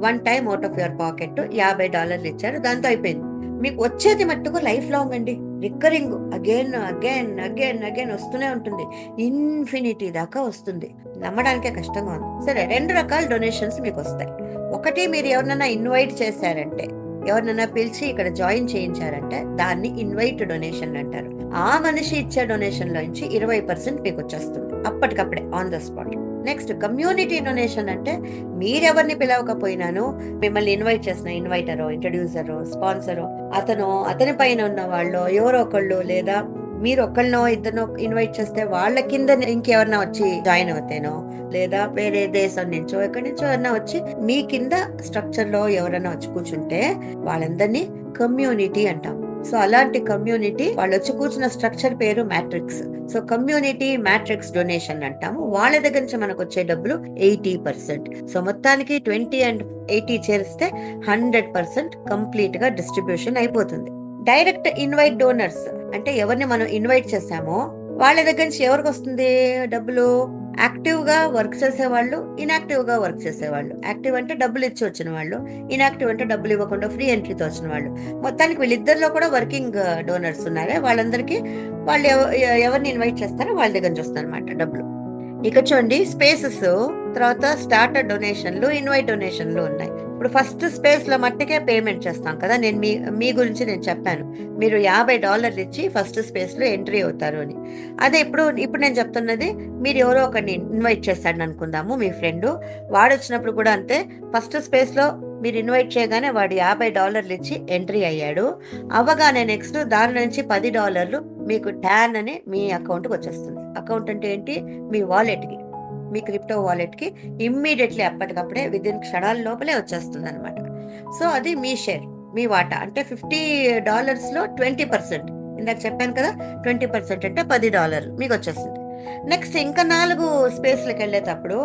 1 time out of your pocket $50 ఇచ్చారు, దాంతో అయిపోయింది. మీకు వచ్చేది మట్టుకు లైఫ్ లాంగ్ అండి, recurring, again again again again వస్తూనే ఉంటుంది, ఇన్ఫినిటీ దాకా వస్తుంది. నమ్మడానికే కష్టంగా ఉంది. సరే, 2 రకాల డొనేషన్స్ మీకు వస్తాయి. ఒకటి, మీరు ఎవరినైనా ఇన్వైట్ చేశారంటే, ఎవరినైనా పిలిచి ఇక్కడ జాయిన్ చేయించారంటే దాన్ని ఇన్వైట్ డొనేషన్ అంటారు. ఆ మనిషి ఇచ్చే డొనేషన్ లో నుంచి 20% మీకు వచ్చేస్తుంది అప్పటికప్పుడే, on the spot. Next, community donation అంటే, మీరెవరిని పిలవకపోయినాను మిమ్మల్ని ఇన్వైట్ చేసిన ఇన్వైటరో, ఇంట్రడ్యూసరో, స్పాన్సరో, అతని పైన ఉన్న వాళ్ళు ఎవరో ఒకళ్ళు, లేదా మీరు 1-2 ఇన్వైట్ చేస్తే వాళ్ళ కింద ఇంకెవరన్నా వచ్చి జాయిన్ అవుతేనో, లేదా వేరే దేశం నుంచో ఎక్కడి నుంచో ఎవరన్నా వచ్చి మీ కింద స్ట్రక్చర్ లో ఎవరైనా వచ్చి కూర్చుంటే వాళ్ళందరినీ కమ్యూనిటీ అంటాం. సో అలాంటి కమ్యూనిటీ వాళ్ళు వచ్చి కూర్చున్న స్ట్రక్చర్ పేరు matrix. So community matrix donation అంటాము. వాళ్ళ దగ్గర నుంచి మనకు వచ్చే డబ్బులు 80%. సో మొత్తానికి 20 and 80 చేరిస్తే 100% కంప్లీట్ గా డిస్ట్రిబ్యూషన్ అయిపోతుంది. డైరెక్ట్ ఇన్వైట్ డోనర్స్ అంటే, ఎవరిని మనం ఇన్వైట్ చేసామో వాళ్ళ దగ్గర నుంచి ఎవరికి వస్తుంది డబ్బులు? యాక్టివ్ గా వర్క్ చేసేవాళ్ళు, ఇన్యాక్టివ్ గా వర్క్ చేసేవాళ్ళు. యాక్టివ్ అంటే డబ్బులు ఇచ్చి వచ్చిన వాళ్ళు, ఇన్యాక్టివ్ అంటే డబ్బులు ఇవ్వకుండా ఫ్రీ ఎంట్రీతో వచ్చిన వాళ్ళు. మొత్తానికి వీళ్ళిద్దరిలో కూడా వర్కింగ్ డోనర్స్ ఉన్నారే, వాళ్ళందరికీ వాళ్ళు ఎవరిని ఇన్వైట్ చేస్తారో వాళ్ళ దగ్గర నుంచి వస్తుంది అనమాట డబ్బులు. ఇక చూడండి, స్పేసెస్ తర్వాత స్టార్టర్ డొనేషన్లు, ఇన్వైట్ డొనేషన్లు ఉన్నాయి. ఇప్పుడు ఫస్ట్ స్పేస్ లో మట్టుకే పేమెంట్ చేస్తాం కదా. నేను మీ గురించి నేను చెప్పాను, మీరు $50 ఇచ్చి ఫస్ట్ స్పేస్ లో ఎంట్రీ అవుతారు అని. అదే ఇప్పుడు నేను చెప్తున్నది, మీరు ఎవరో ఒకరిని ఇన్వైట్ చేశాడు అనుకుందాము, మీ ఫ్రెండ్. వాడు వచ్చినప్పుడు కూడా అంతే, ఫస్ట్ స్పేస్ లో మీరు ఇన్వైట్ చేయగానే వాడు $50 ఇచ్చి ఎంట్రీ అయ్యాడు. అవ్వగానే నెక్స్ట్ దాని నుంచి $10 మీకు ట్యాన్ అని మీ అకౌంట్కి వచ్చేస్తుంది. అకౌంట్ అంటే ఏంటి? మీ వాలెట్కి, మీ క్రిప్టో వాలెట్కి ఇమ్మీడియట్లీ అప్పటికప్పుడే విదిన్ క్షణాల లోపలే వచ్చేస్తుంది అనమాట. సో అది మీ షేర్, మీ వాటా. అంటే $50లో 20%, ఇందాక చెప్పాను కదా, 20% అంటే $10 మీకు వచ్చేస్తుంది. నెక్స్ట్ ఇంకా 4 స్పేస్లకు వెళ్ళేటప్పుడు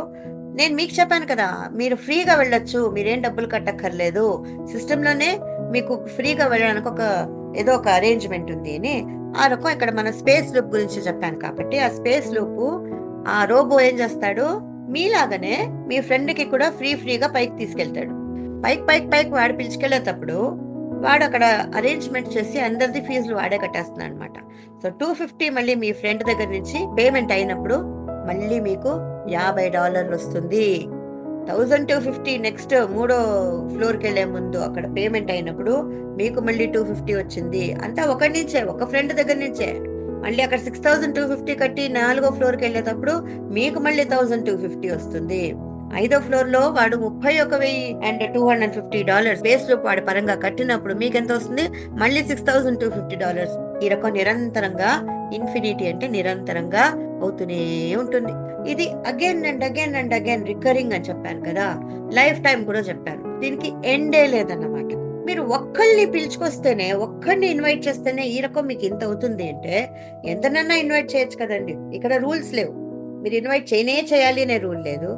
నేను మీకు చెప్పాను కదా, మీరు ఫ్రీగా వెళ్ళొచ్చు, మీరేం డబ్బులు కట్టక్కర్లేదు, సిస్టంలోనే మీకు ఫ్రీగా వెళ్ళడానికి ఏదో ఒక అరేంజ్మెంట్ ఉంది అని. ఆ రకం ఇక్కడ మన స్పేస్ లూప్ గురించి చెప్పాను కాబట్టి, ఆ స్పేస్ లూప్ ఆ రోబో ఏం చేస్తాడు, మీలాగనే మీ ఫ్రెండ్కి కూడా ఫ్రీగా పైకి తీసుకెళ్తాడు. పైకి వాడు పిలుచుకెళ్ళేటప్పుడు వాడు అక్కడ అరేంజ్మెంట్ చేసి అందరిది ఫీజులు వాడే కట్టేస్తున్నాడు అనమాట. సో 250 మళ్ళీ మీ ఫ్రెండ్ దగ్గర నుంచి పేమెంట్ అయినప్పుడు మళ్ళీ మీకు $50 వస్తుంది. 1250 నెక్స్ట్ 3వ ఫ్లోర్కి వెళ్లే ముందు అక్కడ పేమెంట్ అయినప్పుడు మీకు మళ్ళీ 250 వచ్చింది. అంతా ఒకటి నుంచే, ఒక ఫ్రెండ్ దగ్గర నుంచే. మళ్ళీ అక్కడ 6250 కట్టి 4వ ఫ్లోర్కి వెళ్ళేటప్పుడు మీకు మళ్ళీ 1250 వస్తుంది. 5వ ఫ్లోర్ లో వాడు $31,250 బేస్ లో వాడి పరంగా కట్టినప్పుడు మీకు ఎంత వస్తుంది? మళ్ళీ $6,250. ఈ రకం నిరంతరంగా, ఇన్ఫినిటీ అంటే నిరంతరంగా అవుతూనే ఉంటుంది. ఇది again and again and again recurring అని చెప్పాను కదా, లైఫ్ టైం కూడా చెప్పాను, దీనికి ఎండే లేదన్నమాట. మీరు ఒక్కళ్ళని పిలుచుకొస్తేనే, ఒక్కడిని ఇన్వైట్ చేస్తేనే ఈ రకం మీకు ఇంత అవుతుంది అంటే ఎంతనన్నా ఇన్వైట్ చేయొచ్చు కదండి. ఇక్కడ రూల్స్ లేవు, మీరు ఇన్వైట్ చేయాలి అనే రూల్ లేదు,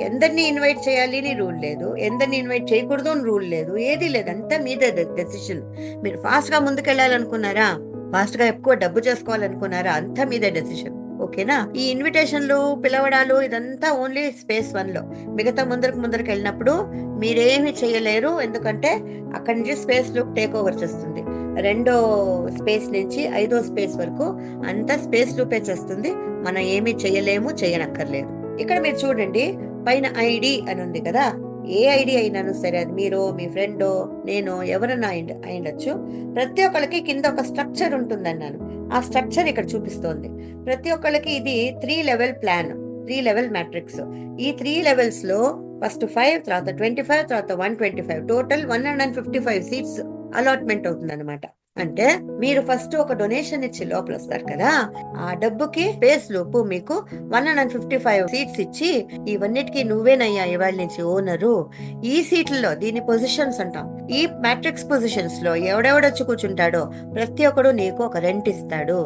ఎందరిని ఇన్వైట్ చేయాలి అని రూల్ లేదు, ఎందరిని ఇన్వైట్ చేయకూడదు అని రూల్ లేదు, ఏది లేదు, అంతా మీదే డెసిషన్. మీరు ఫాస్ట్ గా ముందుకెళ్ళాలనుకున్నారా, ఫాస్ట్ గా ఎక్కువ డబ్బు చేసుకోవాలనుకున్నారా, అంతా మీదే డెసిషన్. ఓకేనా? ఈ ఇన్విటేషన్లు, పిలవడాలు ఇదంతా ఓన్లీ స్పేస్ 1 లో. మిగతా ముందరకు వెళ్ళినప్పుడు మీరేమి చేయలేరు, ఎందుకంటే అక్కడి నుంచి స్పేస్ లూప్ టేక్ ఓవర్ చేస్తుంది. 2వ స్పేస్ నుంచి 5వ స్పేస్ వరకు అంతా స్పేస్ లూపే చేస్తుంది. మనం ఏమి చేయలేము, చేయనక్కర్లేదు. ఇక్కడ మీరు చూడండి, పైన ఐడి అని ఉంది కదా, ఏ ఐడి అయినాను సరే, అది మీరు, మీ ఫ్రెండ్, నేను, ఎవరన్నా అయిండొచ్చు, ప్రతి ఒక్కరికి కింద ఒక స్ట్రక్చర్ ఉంటుందన్నాను. ఆ స్ట్రక్చర్ ఇక్కడ చూపిస్తోంది. ప్రతి ఒక్కరికి ఇది 3 లెవెల్ ప్లాన్, 3 లెవెల్ మ్యాట్రిక్స్. ఈ 3 లెవెల్స్ లో ఫస్ట్ 5, తర్వాత 25, తర్వాత 125, టోటల్ 155 సీట్స్ అలాట్మెంట్ అవుతుంది అనమాట. అంటే మీరు ఫస్ట్ ఒక డొనేషన్ ఇచ్చి లోపల వస్తారు కదా, ఆ డబ్బుకి స్పేస్ లోపు మీకు 155 సీట్స్ ఇచ్చి, ఇవన్నిటికీ నువ్వేనయ్యా ఇవాళ నుంచి ఓనరు. ఈ సీట్లలో, దీని పొజిషన్స్ అంటాం, ఈ మ్యాట్రిక్స్ పొజిషన్స్ లో ఎవడెవడొచ్చి కూర్చుంటాడో ప్రతి ఒక్కడు నీకు ఒక రెంట్ ఇస్తాడు.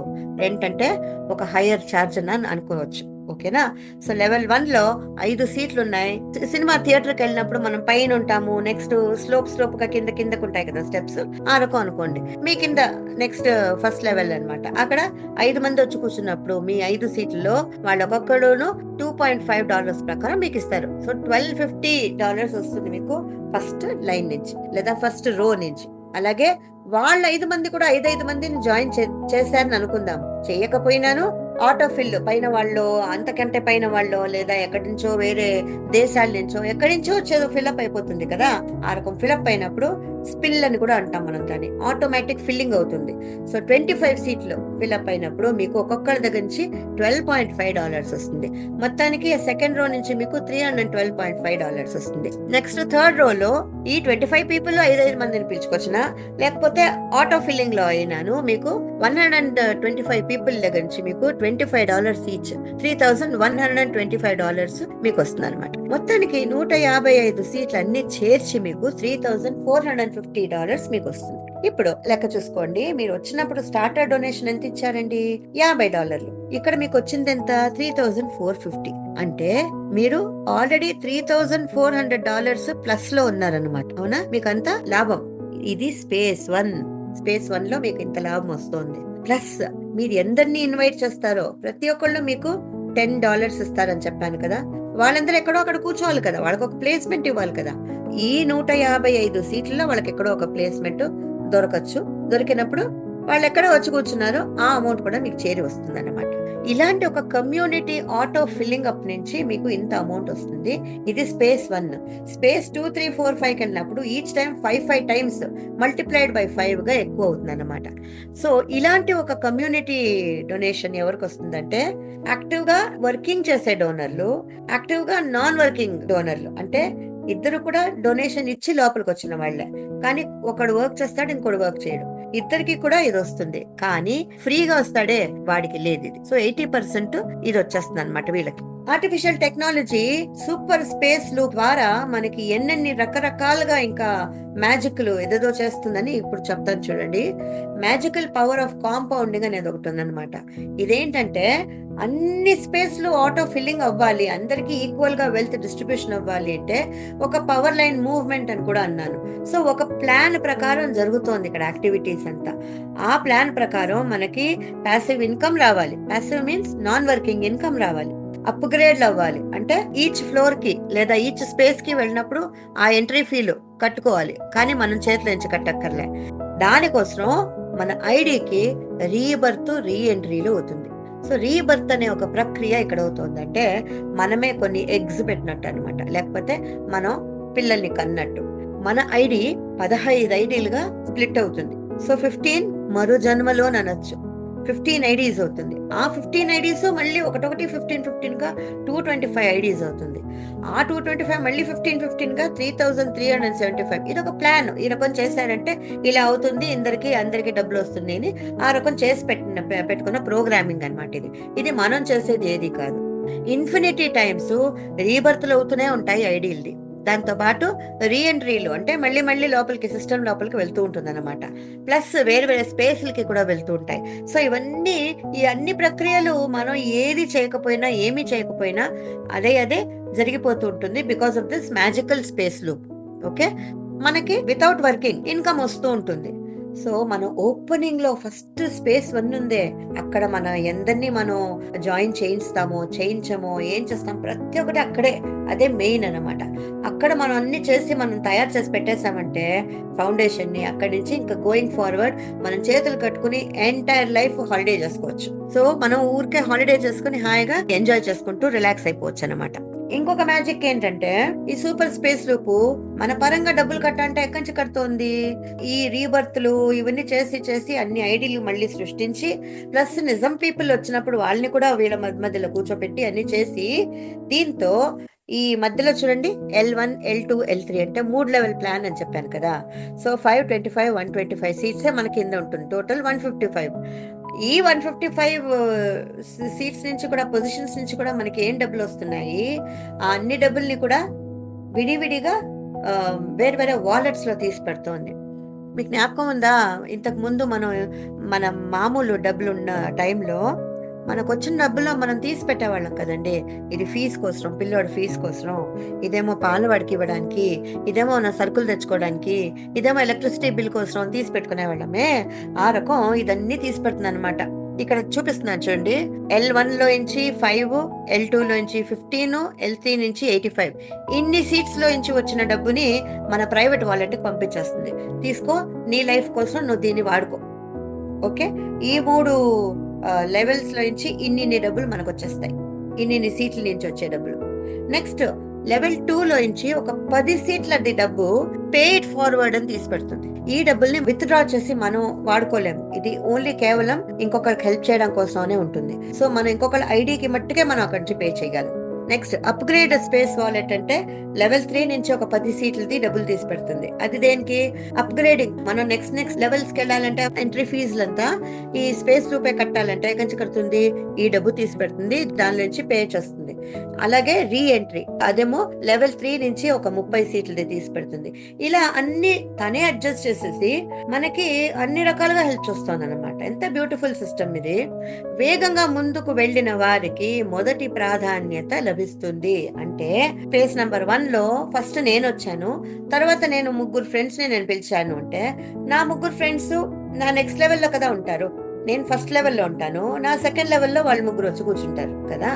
రెంట్ అంటే ఒక హైయర్ ఛార్జ్ అని అనుకోవచ్చు. ఓకేనా? సో లెవెల్ 1 లో 5 సీట్లు ఉన్నాయి. సినిమా థియేటర్కి వెళ్ళినప్పుడు మనం పైన ఉంటాము, నెక్స్ట్ స్లోప్ గా కిందకు ఉంటాయి కదా స్టెప్స్, ఆ రకం అనుకోండి. మీ కింద నెక్స్ట్ ఫస్ట్ లెవెల్ అన్నమాట. అక్కడ 5 మంది వచ్చి కూర్చున్నప్పుడు మీ 5 సీట్లలో వాళ్ళు ఒక్కొక్కడును $2.5 ప్రకారం మీకు ఇస్తారు. సో $1250 వస్తుంది మీకు ఫస్ట్ లైన్ నుంచి, లేదా ఫస్ట్ రో నుంచి. అలాగే వాళ్ళ 5 మంది కూడా 5 మందిని జాయిన్ చేశారని అనుకుందాం. చేయకపోయినాను ఆటో ఫిల్, పైన వాళ్ళు, అంతకంటే పైన వాళ్ళు, లేదా ఎక్కడి నుంచో, వేరే దేశాల నుంచో, ఎక్కడి నుంచో వచ్చేదో ఫిల్అప్ అయిపోతుంది కదా. ఆ రకం ఫిల్అప్ అయినప్పుడు స్పిల్ అని కూడా అంటాం మనం దాన్ని, ఆటోమేటిక్ ఫిల్లింగ్ అవుతుంది. సో 25 సీట్లు ఫిల్అప్ అయినప్పుడు మీకు ఒక్కొక్కరి దగ్గర నుంచి $12.5 వస్తుంది. మొత్తానికి సెకండ్ రో నుంచి మీకు $312.5 వస్తుంది. నెక్స్ట్ థర్డ్ రోలో ఈ 25 పీపుల్ లో 5 మందిని పిలుచుకొచ్చినా, లేకపోతే ఆటో ఫిల్లింగ్ లో అయినాను మీకు 125 పీపుల్ దగ్గర నుంచి మీకు $25 ఈచ్, $3,125 మీకు వస్తుంది అనమాట. మొత్తానికి 155 సీట్లు అన్ని చేర్చి మీకు $3,450 మీకు వస్తుంది. ఇప్పుడు లెక్క చూసుకోండి, మీరు వచ్చినప్పుడు స్టార్టర్ డొనేషన్ ఎంత ఇచ్చారండి? $50. ఇక్కడ మీకు వచ్చింది ఎంత? 3,450. అంటే మీరు ఆల్రెడీ $3,400 ప్లస్ లో ఉన్నారనమాట. అవునా? మీకు అంత లాభం. ఇది స్పేస్ 1 లో మీకు ఇంత లాభం వస్తుంది. ప్లస్ మీరు ఎందరిని ఇన్వైట్ చేస్తారో ప్రతి ఒక్కళ్ళు మీకు $10 ఇస్తారని చెప్పాను కదా. వాళ్ళందరూ ఎక్కడో అక్కడ కూర్చోవాలి కదా, వాళ్ళకి ఒక ప్లేస్మెంట్ ఇవ్వాలి కదా. ఈ 155 సీట్లలో వాళ్ళకి ఎక్కడో ఒక ప్లేస్మెంట్ దొరకచ్చు. దొరికినప్పుడు వాళ్ళు ఎక్కడ వచ్చి కూర్చున్నారో ఆ అమౌంట్ కూడా మీకు చేరి వస్తుంది అన్నమాట. ఇలాంటి ఒక కమ్యూనిటీ ఆటో ఫిల్లింగ్ అప్ నుంచి మీకు ఇంత అమౌంట్ వస్తుంది. ఇది స్పేస్ 1. స్పేస్ 2, 3, 4, 5 వెళ్ళినప్పుడు each time 5 times multiplied by 5 గా ఎక్కువ అవుతుంది అనమాట. సో ఇలాంటి ఒక కమ్యూనిటీ డొనేషన్ ఎవరికి వస్తుందంటే యాక్టివ్ గా వర్కింగ్ చేసే డోనర్లు, యాక్టివ్ గా నాన్ వర్కింగ్ డోనర్లు, అంటే ఇద్దరు కూడా డొనేషన్ ఇచ్చి లోపలికి వచ్చిన వాళ్ళే. కానీ ఒకడు వర్క్ చేస్తాడు, ఇంకోటి వర్క్ చేయడు. ఇద్దరికి కూడా ఇది వస్తుంది. కానీ ఫ్రీగా వస్తాడే వాడికి లేదు ఇది. సో 80% ఇది వచ్చేస్తుంది అనమాట వీళ్ళకి. ఆర్టిఫిషియల్ టెక్నాలజీ సూపర్ స్పేస్ లు ద్వారా మనకి ఎన్నెన్ని రకరకాలుగా ఇంకా మ్యాజిక్లు ఏదేదో చేస్తుందని ఇప్పుడు చెప్తాను చూడండి. మ్యాజికల్ పవర్ ఆఫ్ కాంపౌండింగ్ అనేది ఒకటి ఉందన్నమాట. ఇదేంటంటే అన్ని స్పేస్ లు ఆటో ఫిల్లింగ్ అవ్వాలి, అందరికి ఈక్వల్ గా వెల్త్ డిస్ట్రిబ్యూషన్ అవ్వాలి అంటే ఒక పవర్ లైన్ మూవ్మెంట్ అని కూడా అన్నాను. సో ఒక ప్లాన్ ప్రకారం జరుగుతోంది ఇక్కడ యాక్టివిటీస్ అంతా. ఆ ప్లాన్ ప్రకారం మనకి ప్యాసివ్ ఇన్కమ్ రావాలి. Passive means non working income రావాలి. అప్గ్రేడ్లు అవ్వాలి, అంటే ఈచ్ ఫ్లోర్ కి లేదా ఈచ్ స్పేస్ కి వెళ్ళినప్పుడు ఆ ఎంట్రీ ఫీలు కట్టుకోవాలి, కానీ మనం చేతిలో నుంచి కట్టక్కర్లే. దానికోసం మన ఐడికి రీబర్త్ రీఎంట్రీలు అవుతుంది. సో రీబర్త్ అనే ఒక ప్రక్రియ ఇక్కడ అవుతుందంటే మనమే కొన్ని ఎగ్స్ పెట్టినట్టు అనమాట, లేకపోతే మనం పిల్లల్ని కన్నట్టు. మన ఐడి 15 ఐడీలుగా స్ప్లిట్ అవుతుంది. సో 15 మరో జన్మలో అనొచ్చు. 15 ఐడీస్ అవుతుంది. ఆ 15 ఐడీస్ మళ్ళీ ఒకటొకటి 15 గా 225 ఐడీస్ అవుతుంది. ఆ 225 మళ్ళీ 15 గా 3375. ఇది ఒక ప్లాన్. ఈ రకం చేశారంటే ఇలా అవుతుంది, అందరికి డబ్బులు వస్తుంది అని ఆ రకం చేసి పెట్టుకున్న ప్రోగ్రామింగ్ అనమాట ఇది. ఇది మనం చేసేది ఏది కాదు. ఇన్ఫినిటీ టైమ్స్ రీబర్త్లు అవుతూనే ఉంటాయి ఐడీలది. దాంతో పాటు రీఎంట్రీలు అంటే మళ్ళీ లోపలికి సిస్టమ్ లోపలికి వెళ్తూ ఉంటుంది అనమాట. ప్లస్ వేరే స్పేస్లకి కూడా వెళ్తూ ఉంటాయి. సో ఈ అన్ని ప్రక్రియలు మనం ఏది చేయకపోయినా ఏమి చేయకపోయినా అదే జరిగిపోతూ ఉంటుంది because of this magical space loop. Okay, మనకి వితౌట్ వర్కింగ్ ఇన్కమ్ వస్తూ ఉంటుంది. సో మనం ఓపెనింగ్ లో ఫస్ట్ స్పేస్ 1 ఉందే, అక్కడ మన ఎందరినీ మనం జాయిన్ చేయించమో ఏం చేస్తాం ప్రతి ఒక్కటి అక్కడే. అదే మెయిన్ అనమాట. అక్కడ మనం అన్ని చేసి మనం తయారు చేసి పెట్టేసామంటే ఫౌండేషన్ ని, అక్కడి నుంచి ఇంకా గోయింగ్ ఫార్వర్డ్ మనం చేతులు కట్టుకుని ఎంటైర్ లైఫ్ హాలిడే చేసుకోవచ్చు. సో మనం ఊరికే హాలిడే చేసుకుని హాయిగా ఎంజాయ్ చేసుకుంటూ రిలాక్స్ అయిపోవచ్చు అనమాట. ఇంకొక మ్యాజిక్ ఏంటంటే ఈ సూపర్ స్పేస్ లూపు మన పరంగా డబ్బులు కట్టాలంటే ఎక్కడి నుంచి కడుతోంది? ఈ రీబర్త్లు ఇవన్నీ చేసి అన్ని ఐడీలు మళ్ళీ సృష్టించి, ప్లస్ నిజం పీపుల్ వచ్చినప్పుడు వాళ్ళని కూడా వీళ్ళ మధ్యలో కూర్చోబెట్టి అన్ని చేసి, దీంతో ఈ మధ్యలో చూడండి L1, L2, L3 అంటే 3 లెవెల్ ప్లాన్ అని చెప్పాను కదా. సో 525, 125 సీట్సే మన కింద ఉంటుంది. టోటల్ 155. ఈ 155 సీట్స్ నుంచి కూడా, పొజిషన్స్ నుంచి కూడా మనకి ఏం డబ్బులు వస్తున్నాయి? ఆ అన్ని డబ్బుల్ని కూడా విడివిడిగా వేరే వాలెట్స్ లో తీసి పెడుతోంది. మీకు జ్ఞాపకం ఉందా, ఇంతకు ముందు మన మామూలు డబ్బులున్న టైంలో మనకు వచ్చిన డబ్బుల్లో మనం తీసి పెట్టేవాళ్ళం కదండి. ఇది ఫీజు కోసం, పిల్లోడి ఫీజు కోసం, ఇదేమో పాలు వాడికి ఇవ్వడానికి, ఇదేమో నా సరుకులు తెచ్చుకోవడానికి, ఇదేమో ఎలక్ట్రిసిటీ బిల్ కోసం తీసి పెట్టుకునేవాళ్ళమే. ఆ రకం ఇదన్నీ తీసి పెడుతుంది అనమాట. ఇక్కడ చూపిస్తున్నాను చూడండి. L1 లో నుంచి 5, L2 లో నుంచి 15, L3 నుంచి 85. ఇన్ని సీట్స్ లో నుంచి వచ్చిన డబ్బుని మన ప్రైవేట్ వాలెట్ కి పంపించేస్తుంది. తీసుకో, నీ లైఫ్ కోసం నువ్వు దీన్ని వాడుకో. ఓకే, ఈ 3 లెవెల్స్ లో నుంచి ఇన్ని డబ్బులు మనకు వచ్చేస్తాయి. ఇన్ని సీట్ల నుంచి వచ్చే డబ్బులు. నెక్స్ట్ లెవెల్ 2 లో నుంచి ఒక 10 సీట్లది డబ్బు పే ఇట్ ఫార్వర్డ్ అని తీసి పెడుతుంది. ఈ డబ్బుల్ని విత్ డ్రా చేసి మనం వాడుకోలేము. ఇది ఓన్లీ కేవలం ఇంకొకరికి హెల్ప్ చేయడం కోసమే ఉంటుంది. సో మనం ఇంకొకరి ఐడికి మట్టుకే మనం అక్కడి నుంచి పే చేయగలం. నెక్స్ట్ అప్గ్రేడ్ స్పేస్ వాలెట్ అంటే లెవెల్ 3 నుంచి ఒక 10 సీట్లది డబ్బులు తీసి పెడుతుంది. అది దేనికి? అప్గ్రేడింగ్. మనం నెక్స్ట్ లెవెల్స్ కి వెళ్ళాలంటే ఎంట్రీ ఫీజులంతా ఈ స్పేస్ రూపే కట్టాలంటే ఎక్కడి నుంచి కడుతుంది? ఈ డబ్బు తీసి పెడుతుంది, దాని నుంచి పే చేస్తుంది. అలాగే రీ ఎంట్రీ, అదేమో లెవెల్ 3 నుంచి ఒక 30 సీట్లది తీసి పెడుతుంది. ఇలా అన్ని తనే అడ్జస్ట్ చేసేసి మనకి అన్ని రకాలుగా హెల్ప్ చేస్తుంది అనమాట. ఎంత బ్యూటిఫుల్ సిస్టమ్ ఇది. వేగంగా ముందుకు వెళ్ళిన వారికి మొదటి ప్రాధాన్యత లభిస్తుంది. అంటే స్పేస్ నెంబర్ 1 లో ఫస్ట్ నేను వచ్చాను, తర్వాత నేను 3 ఫ్రెండ్స్ ని నేను పిలిచాను అంటే నా 3 ఫ్రెండ్స్ నా నెక్స్ట్ లెవెల్లో కదా ఉంటారు. నేను ఫస్ట్ లెవెల్లో ఉంటాను, నా సెకండ్ లెవెల్లో వాళ్ళు 3 వచ్చి కూర్చుంటారు కదా.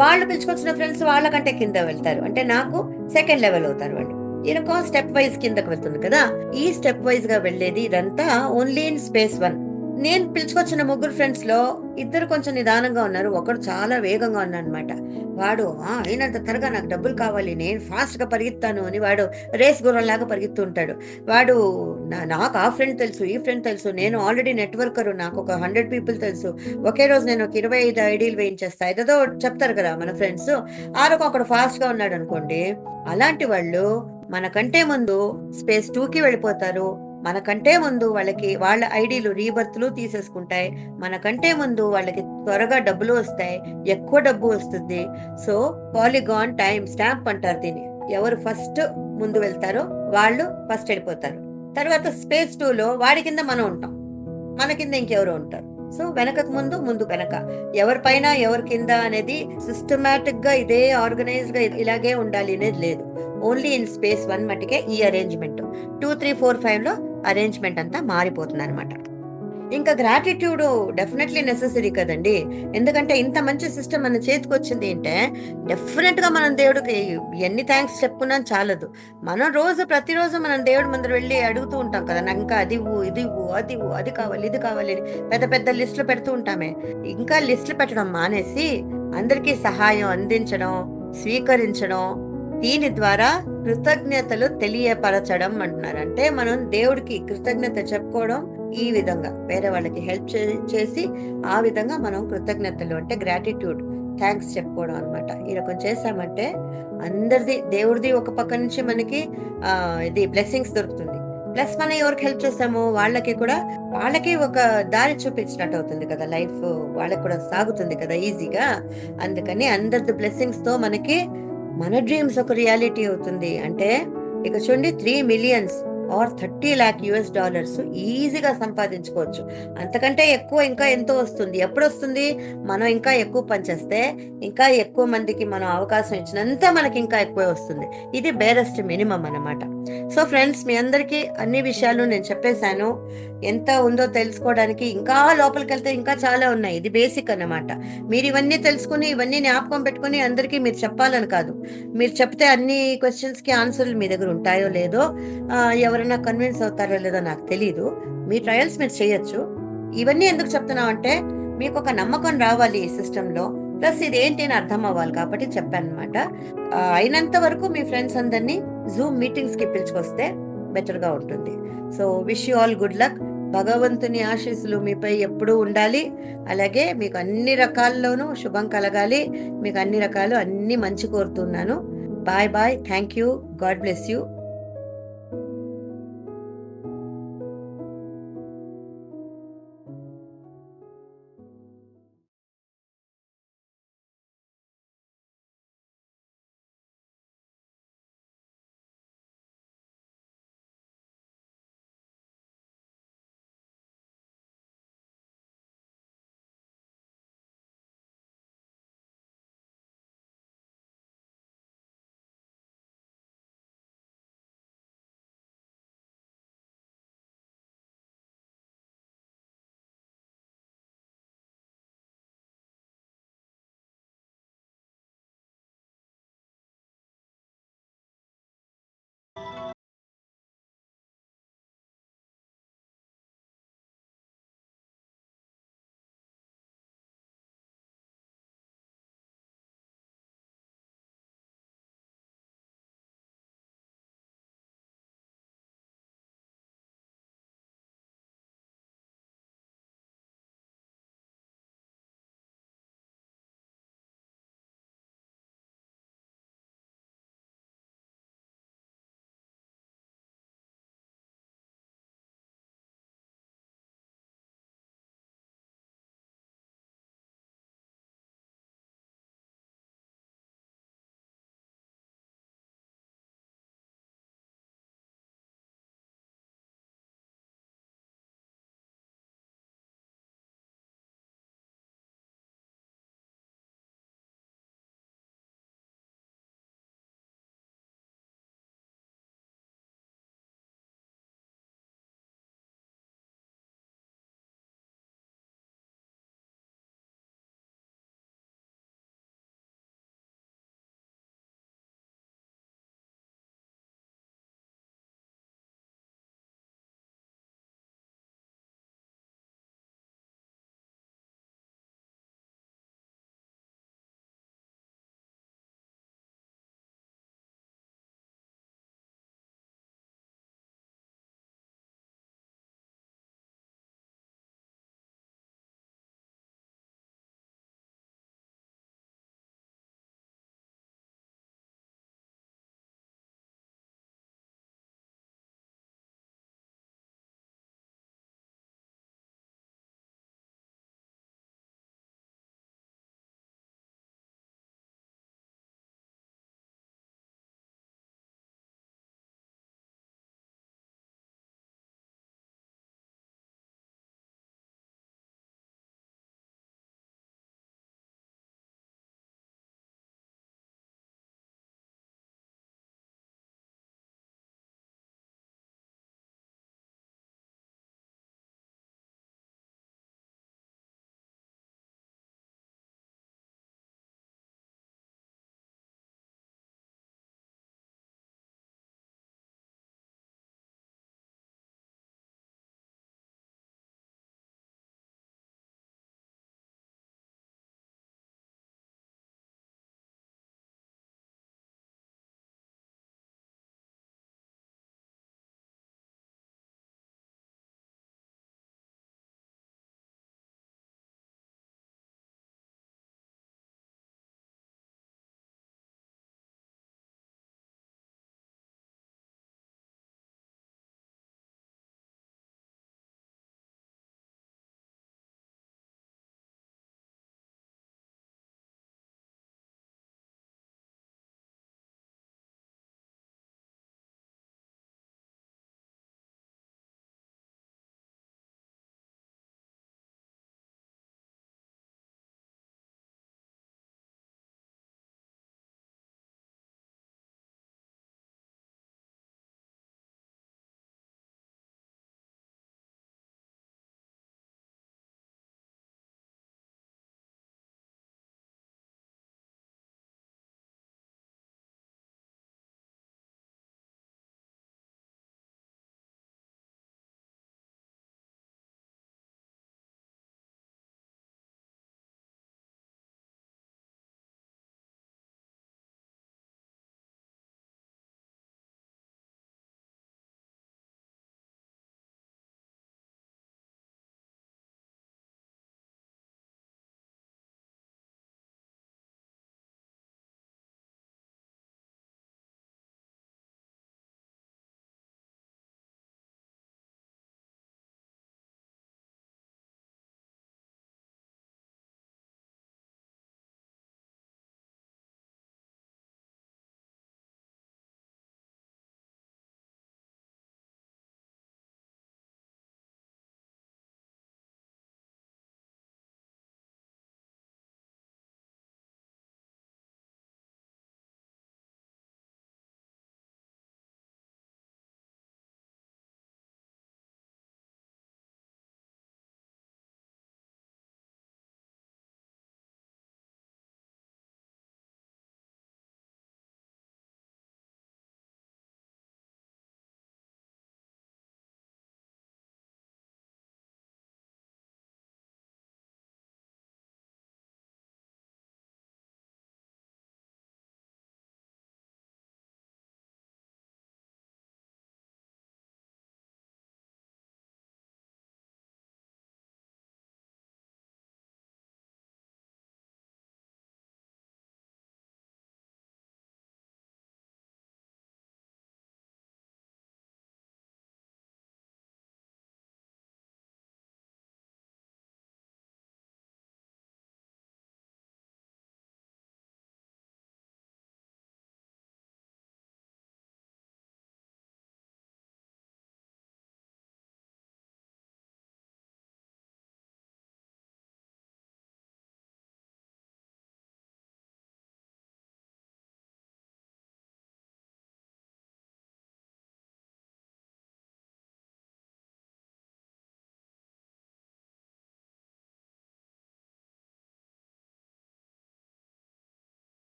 వాళ్ళు పిలుచుకొచ్చిన ఫ్రెండ్స్ వాళ్ళకంటే కింద వెళ్తారు, అంటే నాకు సెకండ్ లెవెల్ అవుతారు వాళ్ళు. ఈయనకో స్టెప్ వైజ్ కిందకు వెళ్తుంది కదా. ఈ స్టెప్ వైజ్ గా వెళ్లేది ఇదంతా ఓన్లీ ఇన్ స్పేస్ 1. నేను పిలుచుకొచ్చిన ముగ్గురు ఫ్రెండ్స్ లో ఇద్దరు కొంచెం నిదానంగా ఉన్నారు, ఒకడు చాలా వేగంగా ఉన్నాడు అనమాట. వాడు అయినంత త్వరగా నాకు డబ్బులు కావాలి, నేను ఫాస్ట్ గా పరిగెత్తాను అని వాడు రేస్ గుర్రంలాగా పరిగెత్తు ఉంటాడు. వాడు నాకు ఆ ఫ్రెండ్ తెలుసు, ఈ ఫ్రెండ్ తెలుసు, నేను ఆల్రెడీ నెట్వర్కర్, నాకు ఒక 100 పీపుల్ తెలుసు, ఒకే రోజు నేను ఒక 25 ఐడీలు వేయించేస్తా, ఏదో చెప్తారు కదా మన ఫ్రెండ్స్. ఆరొక ఒకడు ఫాస్ట్ గా ఉన్నాడు అనుకోండి, అలాంటి వాళ్ళు మనకంటే ముందు స్పేస్ 2కి వెళ్ళిపోతారు. మనకంటే ముందు వాళ్ళకి వాళ్ళ ఐడీలు రీబర్త్లు తీసేసుకుంటాయి. మనకంటే ముందు వాళ్ళకి త్వరగా డబ్బులు వస్తాయి, ఎక్కువ డబ్బు వస్తుంది. సో పాలిగాన్ టైం స్టాంప్ అంటారు దీన్ని. ఎవరు ఫస్ట్ ముందు వెళ్తారో వాళ్ళు ఫస్ట్ వెళ్ళిపోతారు. తర్వాత స్పేస్ 2లో వాడి కింద మనం ఉంటాం, మన కింద ఇంకెవరో ఉంటారు. సో వెనకకు ముందు, ముందు వెనక, ఎవరి పైన ఎవరి కింద అనేది సిస్టమేటిక్ గా ఇదే ఆర్గనైజ్డ్ గా ఇలాగే ఉండాలి అనేది లేదు. ఓన్లీ ఇన్ స్పేస్ 1 మటుకే ఈ అరేంజ్మెంట్. 2, 3, 4, 5లో అరేంజ్మెంట్ అంతా మారిపోతుంది అనమాట. ఇంకా గ్రాటిట్యూడ్ డెఫినెట్లీ నెసెసరీ కదండి. ఎందుకంటే ఇంత మంచి సిస్టమ్ మన చేతికి వచ్చింది అంటే డెఫినెట్ గా మనం దేవుడికి ఎన్ని థ్యాంక్స్ చెప్పుకున్నా చాలదు. మనం ప్రతిరోజు మనం దేవుడి ముందర వెళ్ళి అడుగుతూ ఉంటాం కదా, నాకు ఇంకా అది ఇవ్వు, ఇది ఇవ్వు, అది ఇవ్వు, అది కావాలి, ఇది కావాలి అని పెద్ద పెద్ద లిస్టులు పెడుతూ ఉంటామే. ఇంకా లిస్టులు పెట్టడం మానేసి అందరికీ సహాయం అందించడం, స్వీకరించడం, దీని ద్వారా కృతజ్ఞతలు తెలియపరచడం అంటున్నారు. అంటే మనం దేవుడికి కృతజ్ఞత చెప్పుకోవడం, ఈ విధంగా వేరే వాళ్ళకి హెల్ప్ చేసి ఆ విధంగా మనం కృతజ్ఞతలు అంటే గ్రాటిట్యూడ్, థ్యాంక్స్ చెప్పుకోవడం అనమాట. ఈ రకం చేసామంటే అందరిది, దేవుడిది ఒక పక్క నుంచి మనకి ఇది బ్లెస్సింగ్స్ దొరుకుతుంది. ప్లస్ మనం ఎవరికి హెల్ప్ చేస్తామో వాళ్ళకి ఒక దారి చూపించినట్టు అవుతుంది కదా, లైఫ్ వాళ్ళకి కూడా సాగుతుంది కదా ఈజీగా. అందుకని అందరిది బ్లెస్సింగ్స్ తో మనకి మన డ్రీమ్స్ ఒక రియాలిటీ అవుతుంది. అంటే ఇక చూడండి, 3 మిలియన్స్ ఆర్ $30 lakh ఈజీగా సంపాదించుకోవచ్చు. అంతకంటే ఎక్కువ ఇంకా ఎంతో వస్తుంది. ఎప్పుడు వస్తుంది? మనం ఇంకా ఎక్కువ పనిచేస్తే, ఇంకా ఎక్కువ మందికి మనం అవకాశం ఇచ్చినంత మనకి ఇంకా ఎక్కువ వస్తుంది. ఇది బేరెస్ట్ మినిమం అన్నమాట. సో ఫ్రెండ్స్, మీ అందరికీ అన్ని విషయాలు నేను చెప్పేశాను. ఎంత ఉందో తెలుసుకోవడానికి ఇంకా లోపలికి వెళ్తే ఇంకా చాలా ఉన్నాయి. ఇది బేసిక్ అన్నమాట. మీరు ఇవన్నీ తెలుసుకుని, ఇవన్నీ జ్ఞాపకం పెట్టుకుని అందరికీ మీరు చెప్పాలని కాదు. మీరు చెప్తే అన్ని క్వశ్చన్స్ కి ఆన్సర్లు మీ దగ్గర ఉంటాయో లేదో, ఎవరైనా కన్విన్స్ అవుతారో లేదో నాకు తెలీదు. మీ ట్రయల్స్ మీరు చేయొచ్చు. ఇవన్నీ ఎందుకు చెప్తున్నాం అంటే మీకు ఒక నమ్మకం రావాలి ఈ సిస్టంలో, ప్లస్ ఇది ఏంటి అని అర్థం అవ్వాలి కాబట్టి చెప్పాను అనమాట. అయినంత వరకు మీ ఫ్రెండ్స్ అందరినీ జూమ్ మీటింగ్స్ కి పిలుచుకొస్తే బెటర్ గా ఉంటుంది. So wish you all good luck. భగవంతుని ఆశీస్సులు మీపై ఎప్పుడూ ఉండాలి. అలాగే మీకు అన్ని రకాల్లోనూ శుభం కలగాలి. మీకు అన్ని మంచి కోరుతున్నాను. Bye bye. Thank you. God bless you.